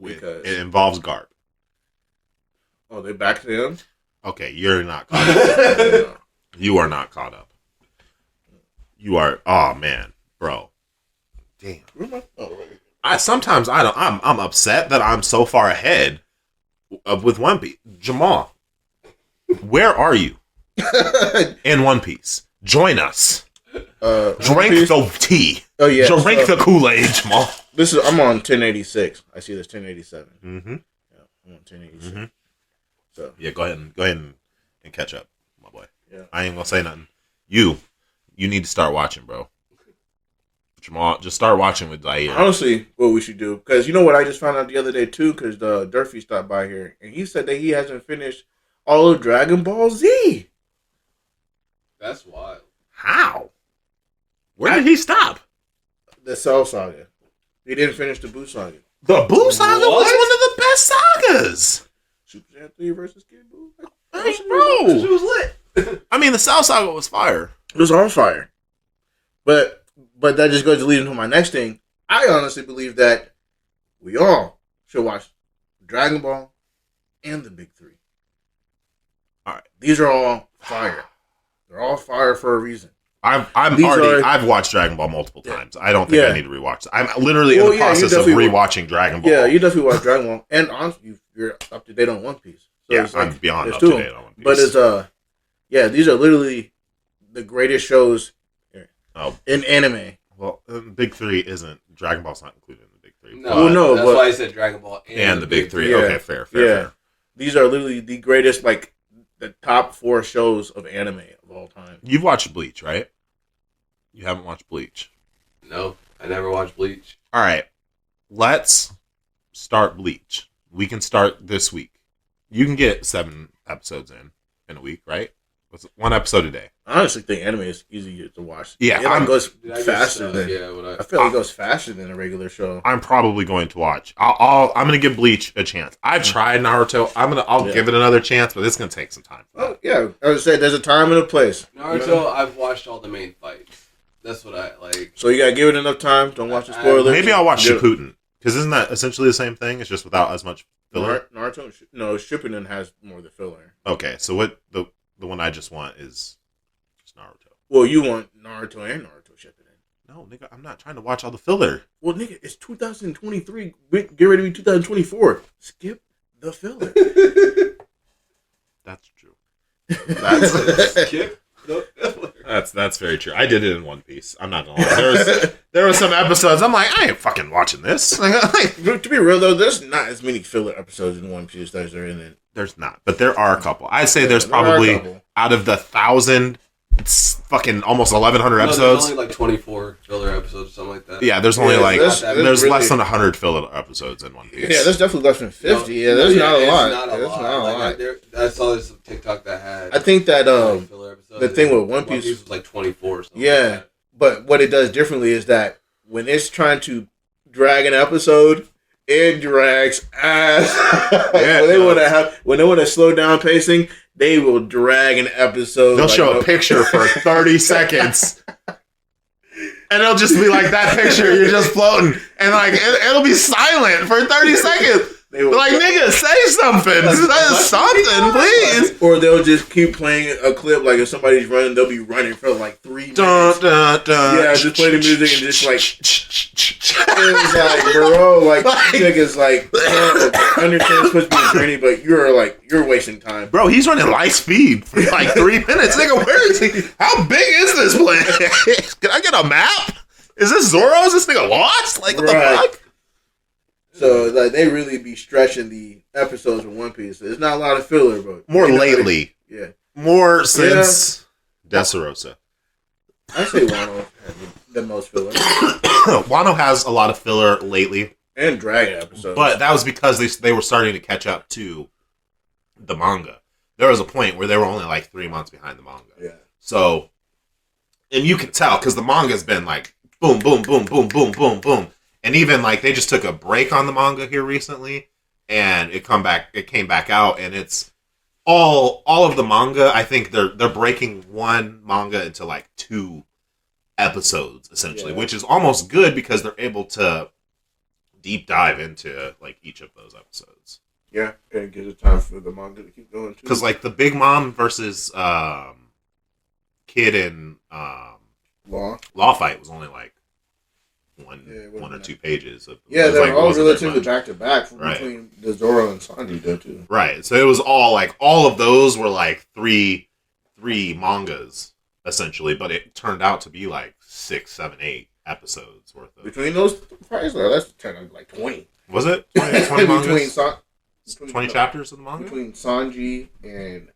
Speaker 3: Because it involves Garp.
Speaker 4: Oh, they back to him?
Speaker 3: Okay, you're not caught up. No. You are not caught up. You are. Oh man, bro. Damn. Sometimes I don't. I'm upset that I'm so far ahead with One Piece. Jamal, where are you in One Piece? Join us. Drink the tea.
Speaker 4: Oh yeah.
Speaker 3: Drink the Kool-Aid, Jamal.
Speaker 4: I'm on 1086. I see this 1087.
Speaker 3: Mm-hmm.
Speaker 4: Yeah, I'm on 1086.
Speaker 3: Mm-hmm.
Speaker 4: So
Speaker 3: yeah, go ahead and catch up, my boy.
Speaker 4: Yeah.
Speaker 3: I ain't gonna say nothing. You need to start watching, bro. Jamal, just start watching with Zaire.
Speaker 4: Honestly, what we should do, because you know what I just found out the other day too, because Durfee stopped by here and he said that he hasn't finished all of Dragon Ball Z.
Speaker 2: That's wild.
Speaker 3: How? Where did he stop?
Speaker 4: The Cell Saga. He didn't finish the Boo Saga.
Speaker 3: The Boo Saga was one of the best sagas.
Speaker 4: Super Saiyan 3 versus Kid Boo.
Speaker 3: Hey, bro.
Speaker 2: She was lit.
Speaker 3: I mean, the Cell Saga was fire.
Speaker 4: It was on fire. But that just goes to lead into my next thing. I honestly believe that we all should watch Dragon Ball and the Big Three.
Speaker 3: All right.
Speaker 4: These are all fire. They're all fire for a reason.
Speaker 3: I've watched Dragon Ball multiple times. I don't think I need to rewatch it. I'm literally in the process of rewatching Dragon Ball.
Speaker 4: Yeah, you definitely watch Dragon Ball. And honestly, you're up to date on One Piece. So
Speaker 3: yeah, I'm beyond up to date on One Piece.
Speaker 4: But it's these are literally the greatest shows in anime.
Speaker 3: Well, Big Three isn't Dragon Ball's not included in the Big Three.
Speaker 2: No, that's why I said Dragon Ball
Speaker 3: and the Big Three.
Speaker 4: Yeah.
Speaker 3: Okay, fair.
Speaker 4: These are literally the greatest, like the top 4 shows of anime of all time.
Speaker 3: You've watched Bleach, right? You haven't watched Bleach.
Speaker 2: No, I never watched Bleach.
Speaker 3: All right, let's start Bleach. We can start this week. You can get 7 episodes in a week, right? What's 1 episode a day?
Speaker 4: I honestly think anime is easier to watch.
Speaker 3: Yeah,
Speaker 4: it goes faster than. I feel like it goes faster than a regular show.
Speaker 3: I'm probably going to watch. I'm going to give Bleach a chance. I've tried Naruto. I'll give it another chance, but it's going to take some time.
Speaker 4: Oh yeah, I would say there's a time and a place.
Speaker 2: Naruto, I've watched all the main fights. That's what I like.
Speaker 4: So you gotta give it enough time. Don't watch the spoilers.
Speaker 3: Maybe I'll watch Shippuden because isn't that essentially the same thing? It's just without as much filler.
Speaker 4: Naruto, no, Shippuden has more of the filler.
Speaker 3: Okay, so what the one I just want is just Naruto.
Speaker 4: Well, you want Naruto and Naruto Shippuden.
Speaker 3: No, nigga, I'm not trying to watch all the filler.
Speaker 4: Well, nigga, it's 2023. Get ready to be 2024. Skip the filler.
Speaker 3: That's true.
Speaker 2: Skip the filler.
Speaker 3: That's very true. I did it in One Piece. I'm not gonna lie. There were some episodes. I'm like, I ain't fucking watching this.
Speaker 4: To be real though, there's not as many filler episodes in One Piece as there in it.
Speaker 3: There's not, but there are a couple. I'd say there's probably out of the 1,000, it's fucking almost 1,100 episodes.
Speaker 2: There's only like 24 filler episodes or something like that.
Speaker 3: Yeah, there's only
Speaker 4: there's really,
Speaker 3: less than 100 filler episodes in One Piece.
Speaker 4: Yeah, there's definitely less than 50. There's not a lot. There's not a lot.
Speaker 2: I saw this TikTok that had.
Speaker 4: I think that
Speaker 2: filler episodes.
Speaker 4: the thing with One Piece
Speaker 2: was like 24. Or something
Speaker 4: yeah,
Speaker 2: like that.
Speaker 4: But what it does differently is that when it's trying to drag an episode, it drags ass. When they want to slow down pacing, they will drag an episode.
Speaker 3: They'll show a picture for 30 seconds. And it'll just be like that picture, you're just floating. And like it'll be silent for 30 seconds. Like, nigga, say something. Say something, please.
Speaker 4: Or they'll just keep playing a clip. Like, if somebody's running, they'll be running for like 3 minutes. Yeah, just play the music and just like... It's like, bro, like, niggas like... Undertale's supposed to be a journey, but you're wasting time.
Speaker 3: Bro, he's running light speed for like 3 minutes. Nigga, where is he? How big is this place? Can I get a map? Is this Zoro? Is this nigga lost? Like, what the fuck?
Speaker 4: So like they really be stretching the episodes of One Piece. There's not a lot of filler, but
Speaker 3: more lately. More since Dressrosa.
Speaker 4: I say Wano has the most filler.
Speaker 3: Wano has a lot of filler lately.
Speaker 4: And Dragon episodes.
Speaker 3: But that was because they were starting to catch up to the manga. There was a point where they were only like 3 months behind the manga.
Speaker 4: Yeah.
Speaker 3: So, and you can tell because the manga's been like boom, boom, boom, boom, boom, boom, boom. And even like they just took a break on the manga here recently, and it came back out, and it's all of the manga. I think they're breaking one manga into like 2 episodes essentially, which is almost good because they're able to deep dive into like each of those episodes.
Speaker 4: Yeah, and it gives it time for the manga to keep going too.
Speaker 3: Because like the Big Mom versus Kid and Law fight was only like one or two pages.
Speaker 4: They were all relatively back to back between the Zoro and Sanji though too.
Speaker 3: Right, so it was all like all of those were like three mangas essentially, but it turned out to be like 6, 7, 8 episodes worth of
Speaker 4: between those fights. That's turned out like 20.
Speaker 3: Was it 20 mangas? 20 chapters of the manga
Speaker 4: between Sanji and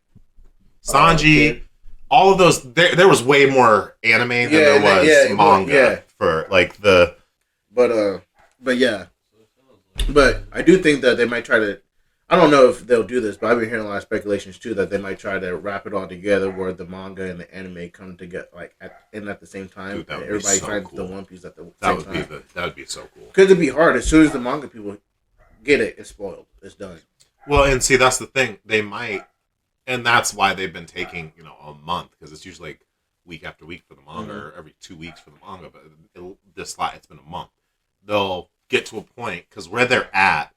Speaker 3: Sanji. All of those, there was way more anime than there was manga for like the.
Speaker 4: But I do think that they might try to. I don't know if they'll do this, but I've been hearing a lot of speculations too that they might try to wrap it all together, where the manga and the anime come together like at the same time.
Speaker 3: Dude,
Speaker 4: everybody
Speaker 3: so
Speaker 4: finds
Speaker 3: cool.
Speaker 4: the One Piece at the same time.
Speaker 3: That would be so cool.
Speaker 4: Because it'd be hard as soon as the manga people get it, it's spoiled. It's done.
Speaker 3: Well, and see, that's the thing. They might. And that's why they've been taking, a month, because it's usually like week after week for the manga, or every 2 weeks for the manga. But it's been a month. They'll get to a point, because where they're at,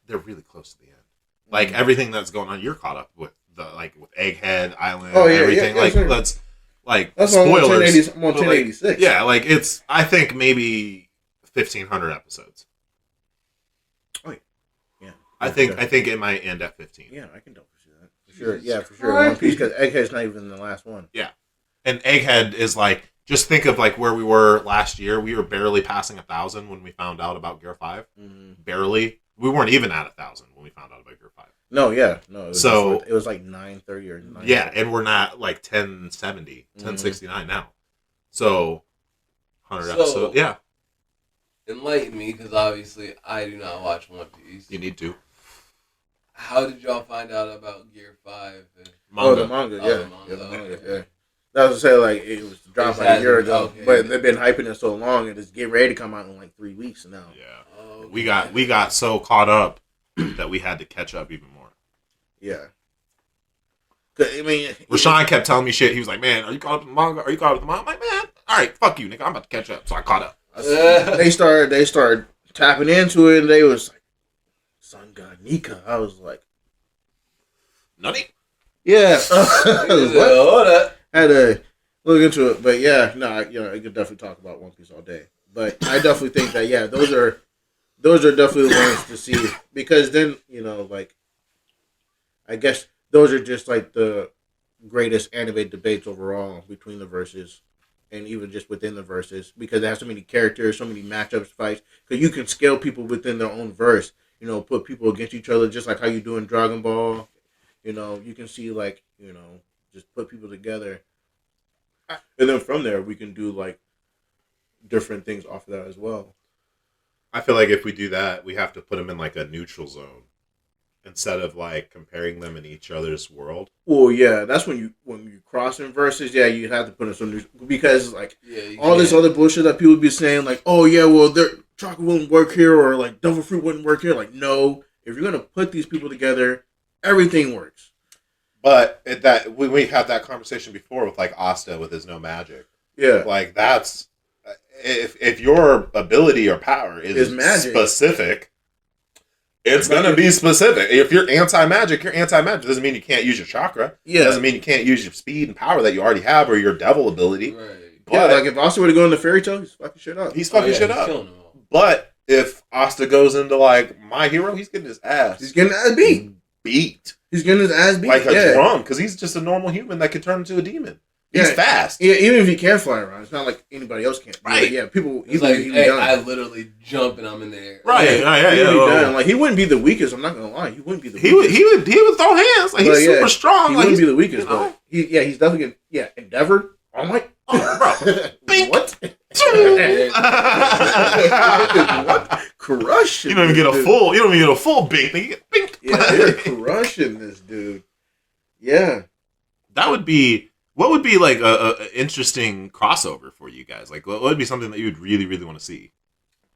Speaker 3: they're really close to the end. Like everything that's going on, you're caught up with with Egghead Island, everything. That's spoilers.
Speaker 4: I'm on 1086.
Speaker 3: Yeah, it's. I think maybe 1,500 episodes. I think it might end at 15.
Speaker 4: Yeah, I can definitely see that. For sure. Yeah, for sure. One Piece, because Egghead's not even the last one.
Speaker 3: Yeah. And Egghead is just think of where we were last year. We were barely passing 1,000 when we found out about Gear 5. Mm-hmm. Barely. We weren't even at 1,000 when we found out about Gear 5.
Speaker 4: No, yeah. No. It was like 930 or 930.
Speaker 3: Yeah, and we're not 1070, 1069 now. So, 100 episodes. Yeah.
Speaker 2: Enlighten me, because obviously I do not watch One Piece.
Speaker 3: You need to.
Speaker 2: How did y'all find out about Gear 5?
Speaker 4: Manga. Oh, the manga, yeah. That was to say, it was dropped a year ago, but they've been hyping it so long, and it's getting ready to come out in 3 weeks now.
Speaker 3: Yeah. Okay. We got so caught up that we had to catch up even more.
Speaker 4: Yeah. I mean,
Speaker 3: Rashawn kept telling me shit. He was like, "Man, are you caught up with the manga? Are you caught up with the manga?" I'm like, "Man, all right, fuck you, nigga. I'm about to catch up." So I caught up.
Speaker 4: They started tapping into it, and they was like, "Sun God Nika." I was like,
Speaker 3: "Nutty."
Speaker 4: Yeah. I had to look into it, but yeah, no, I could definitely talk about One Piece all day. But I definitely think that those are definitely the ones to see, because then I guess those are just the greatest anime debates overall between the verses. And even just within the verses, because they have so many characters, so many matchups, fights. Because you can scale people within their own verse. Put people against each other, just like how you do in Dragon Ball. You can see just put people together, and then from there we can do different things off of that as well.
Speaker 3: I feel like if we do that, we have to put them in a neutral zone instead of comparing them in each other's world.
Speaker 4: Well, yeah, that's when you cross in verses. Yeah, you have to put in some neutral, because all this other bullshit that people be saying oh yeah, well their chocolate wouldn't work here, or devil fruit wouldn't work here. No, if you're gonna put these people together, everything works.
Speaker 3: But we had that conversation before with Asta with his no magic.
Speaker 4: Yeah,
Speaker 3: that's if your ability or power is magic specific. It's going to be specific. If you're anti-magic, you're anti-magic. Doesn't mean you can't use your chakra. Yeah. Doesn't mean you can't use your speed and power that you already have, or your devil ability.
Speaker 2: Right.
Speaker 4: But, if Asta were to go into Fairy Tail, he's fucking shit up.
Speaker 3: He's fucking shit up. But if Asta goes into, My Hero, he's getting his ass.
Speaker 4: He's getting his ass beat. He's getting his ass beat.
Speaker 3: Like a drum, because he's just a normal human that can turn into a demon. He's fast.
Speaker 4: Yeah, even if he can fly around, it's not like anybody else can.
Speaker 3: Right.
Speaker 4: Yeah, people.
Speaker 2: He's I literally jump and I'm in the air.
Speaker 3: Right.
Speaker 4: Yeah. He wouldn't be the weakest. I'm not gonna lie. He wouldn't be the weakest.
Speaker 3: He would throw hands. He's super strong.
Speaker 4: He wouldn't be the weakest. But he's definitely Endeavor. All right.
Speaker 3: Oh, bro.
Speaker 4: What? What? Crushing.
Speaker 3: You don't even get a full bink. You get bink.
Speaker 4: Yeah, they're crushing this dude. Yeah.
Speaker 3: That would be. What would be a interesting crossover for you guys? What would be something that you would really, really want to see?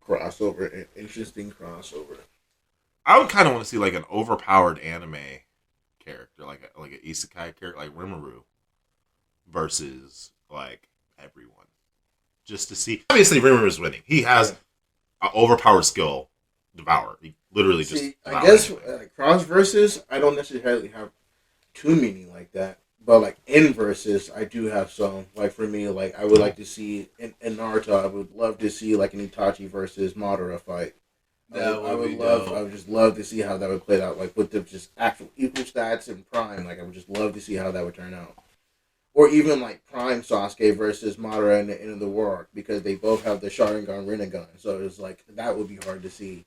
Speaker 4: An interesting crossover.
Speaker 3: I would kind of want to see an overpowered anime character, like an isekai character, like Rimuru, versus everyone, just to see. Obviously, Rimuru's winning. He has overpowered skill, devour. He literally just.
Speaker 4: I guess cross versus, I don't necessarily have too many like that. But like in versus, I do have some. Like for me, like I would like to see in Naruto. I would love to see like an Itachi versus Madara fight. I would just love to see how that would play out. Like with the just actual equal stats and Prime. Like I would just love to see how that would turn out. Or even like Prime Sasuke versus Madara in the end of the war arc, because they both have the Sharingan Rinnegan. So it's like that would be hard to see.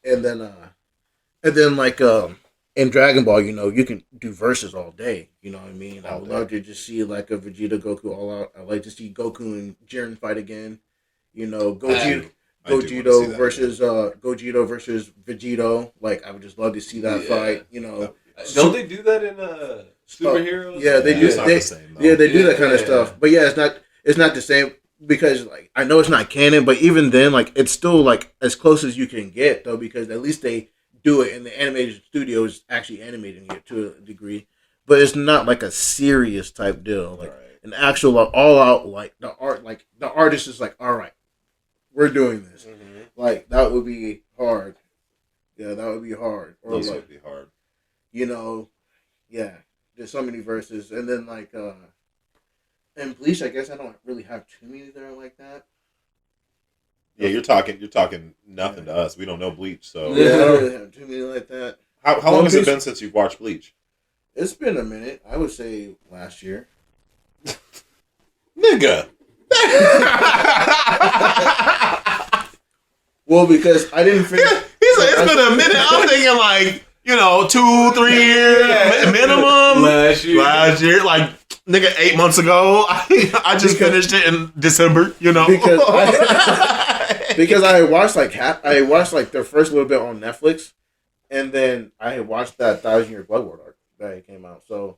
Speaker 4: And then like in Dragon Ball, you can do verses all day. You know what I mean? I would love to just see like a Vegeta Goku all out. I'd like to see Goku and Jiren fight again. Gogeta versus Vegito. Like I would just love to see that fight.
Speaker 2: Don't they do that in superheroes?
Speaker 4: Yeah, they do. They do that kind of stuff. But yeah, it's not the same, because like I know it's not canon, but even then, like it's still like as close as you can get though, because at least they do it, and the animated studio is actually animating it to a degree, but it's not like a serious type deal, like an actual like, all out like the art, like the artist is like, all right, we're doing this, like that would be hard. Yeah, that would be hard. Or
Speaker 3: those
Speaker 4: like,
Speaker 3: would be hard.
Speaker 4: Yeah, there's so many verses, and then like in Bleach, I guess I don't really have too many that are like that.
Speaker 3: Yeah, you're talking nothing to us. We don't know Bleach, so
Speaker 4: yeah, I don't really have too many like that.
Speaker 3: How long has it been since you've watched Bleach?
Speaker 4: It's been a minute. I would say last year.
Speaker 3: Nigga.
Speaker 4: Well, because I didn't finish.
Speaker 3: He's like, it's been a minute. I'm thinking like 2-3 years minimum. Last year, like nigga, 8 months ago. I just finished it in December.
Speaker 4: Because I watched like their first little bit on Netflix, and then I had watched that 1,000-Year Blood War arc that came out. So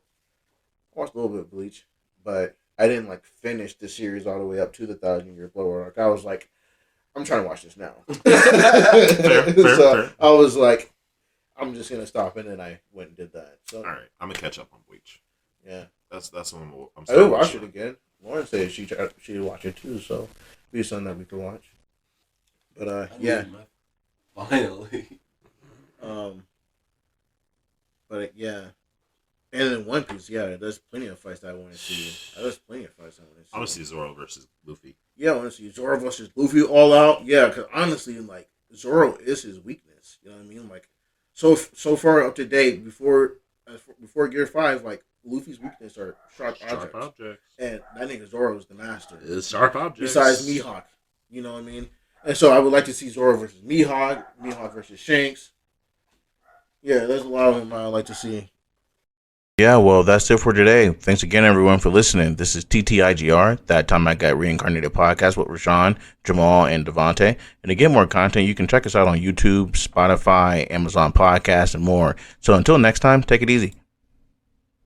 Speaker 4: I watched a little bit of Bleach, but I didn't like finish the series all the way up to the 1,000-Year Blood War arc. I was like, I'm trying to watch this now. Fair. I was like, I'm just gonna stop, and then I went and did that. So
Speaker 3: all right, I'm gonna catch up on Bleach.
Speaker 4: Yeah,
Speaker 3: that's one I'm.
Speaker 4: I will watch it again. Lauren said she'd watch it too, so it'll be something that we can watch. But yeah,
Speaker 2: finally.
Speaker 4: But yeah, and in One Piece, yeah, there's plenty of fights that I want to see. I want to see Zoro versus Luffy. Yeah, I want to see Zoro versus Luffy all out. Yeah, because honestly, like Zoro is his weakness. You know what I mean? Like so far up to date, before Gear 5, like Luffy's weakness are sharp objects. And that nigga Zoro is the master.
Speaker 3: It's sharp objects.
Speaker 4: Besides Mihawk, you know what I mean? And so I would like to see Zoro versus Mihawk versus Shanks. Yeah, there's a lot of them I would like to see.
Speaker 1: Yeah, well, that's it for today. Thanks again, everyone, for listening. This is TTIGR, That Time I Got Reincarnated podcast with Rashawn, Jamal, and Devante. And to get more content, you can check us out on YouTube, Spotify, Amazon Podcasts, and more. So until next time, take it easy.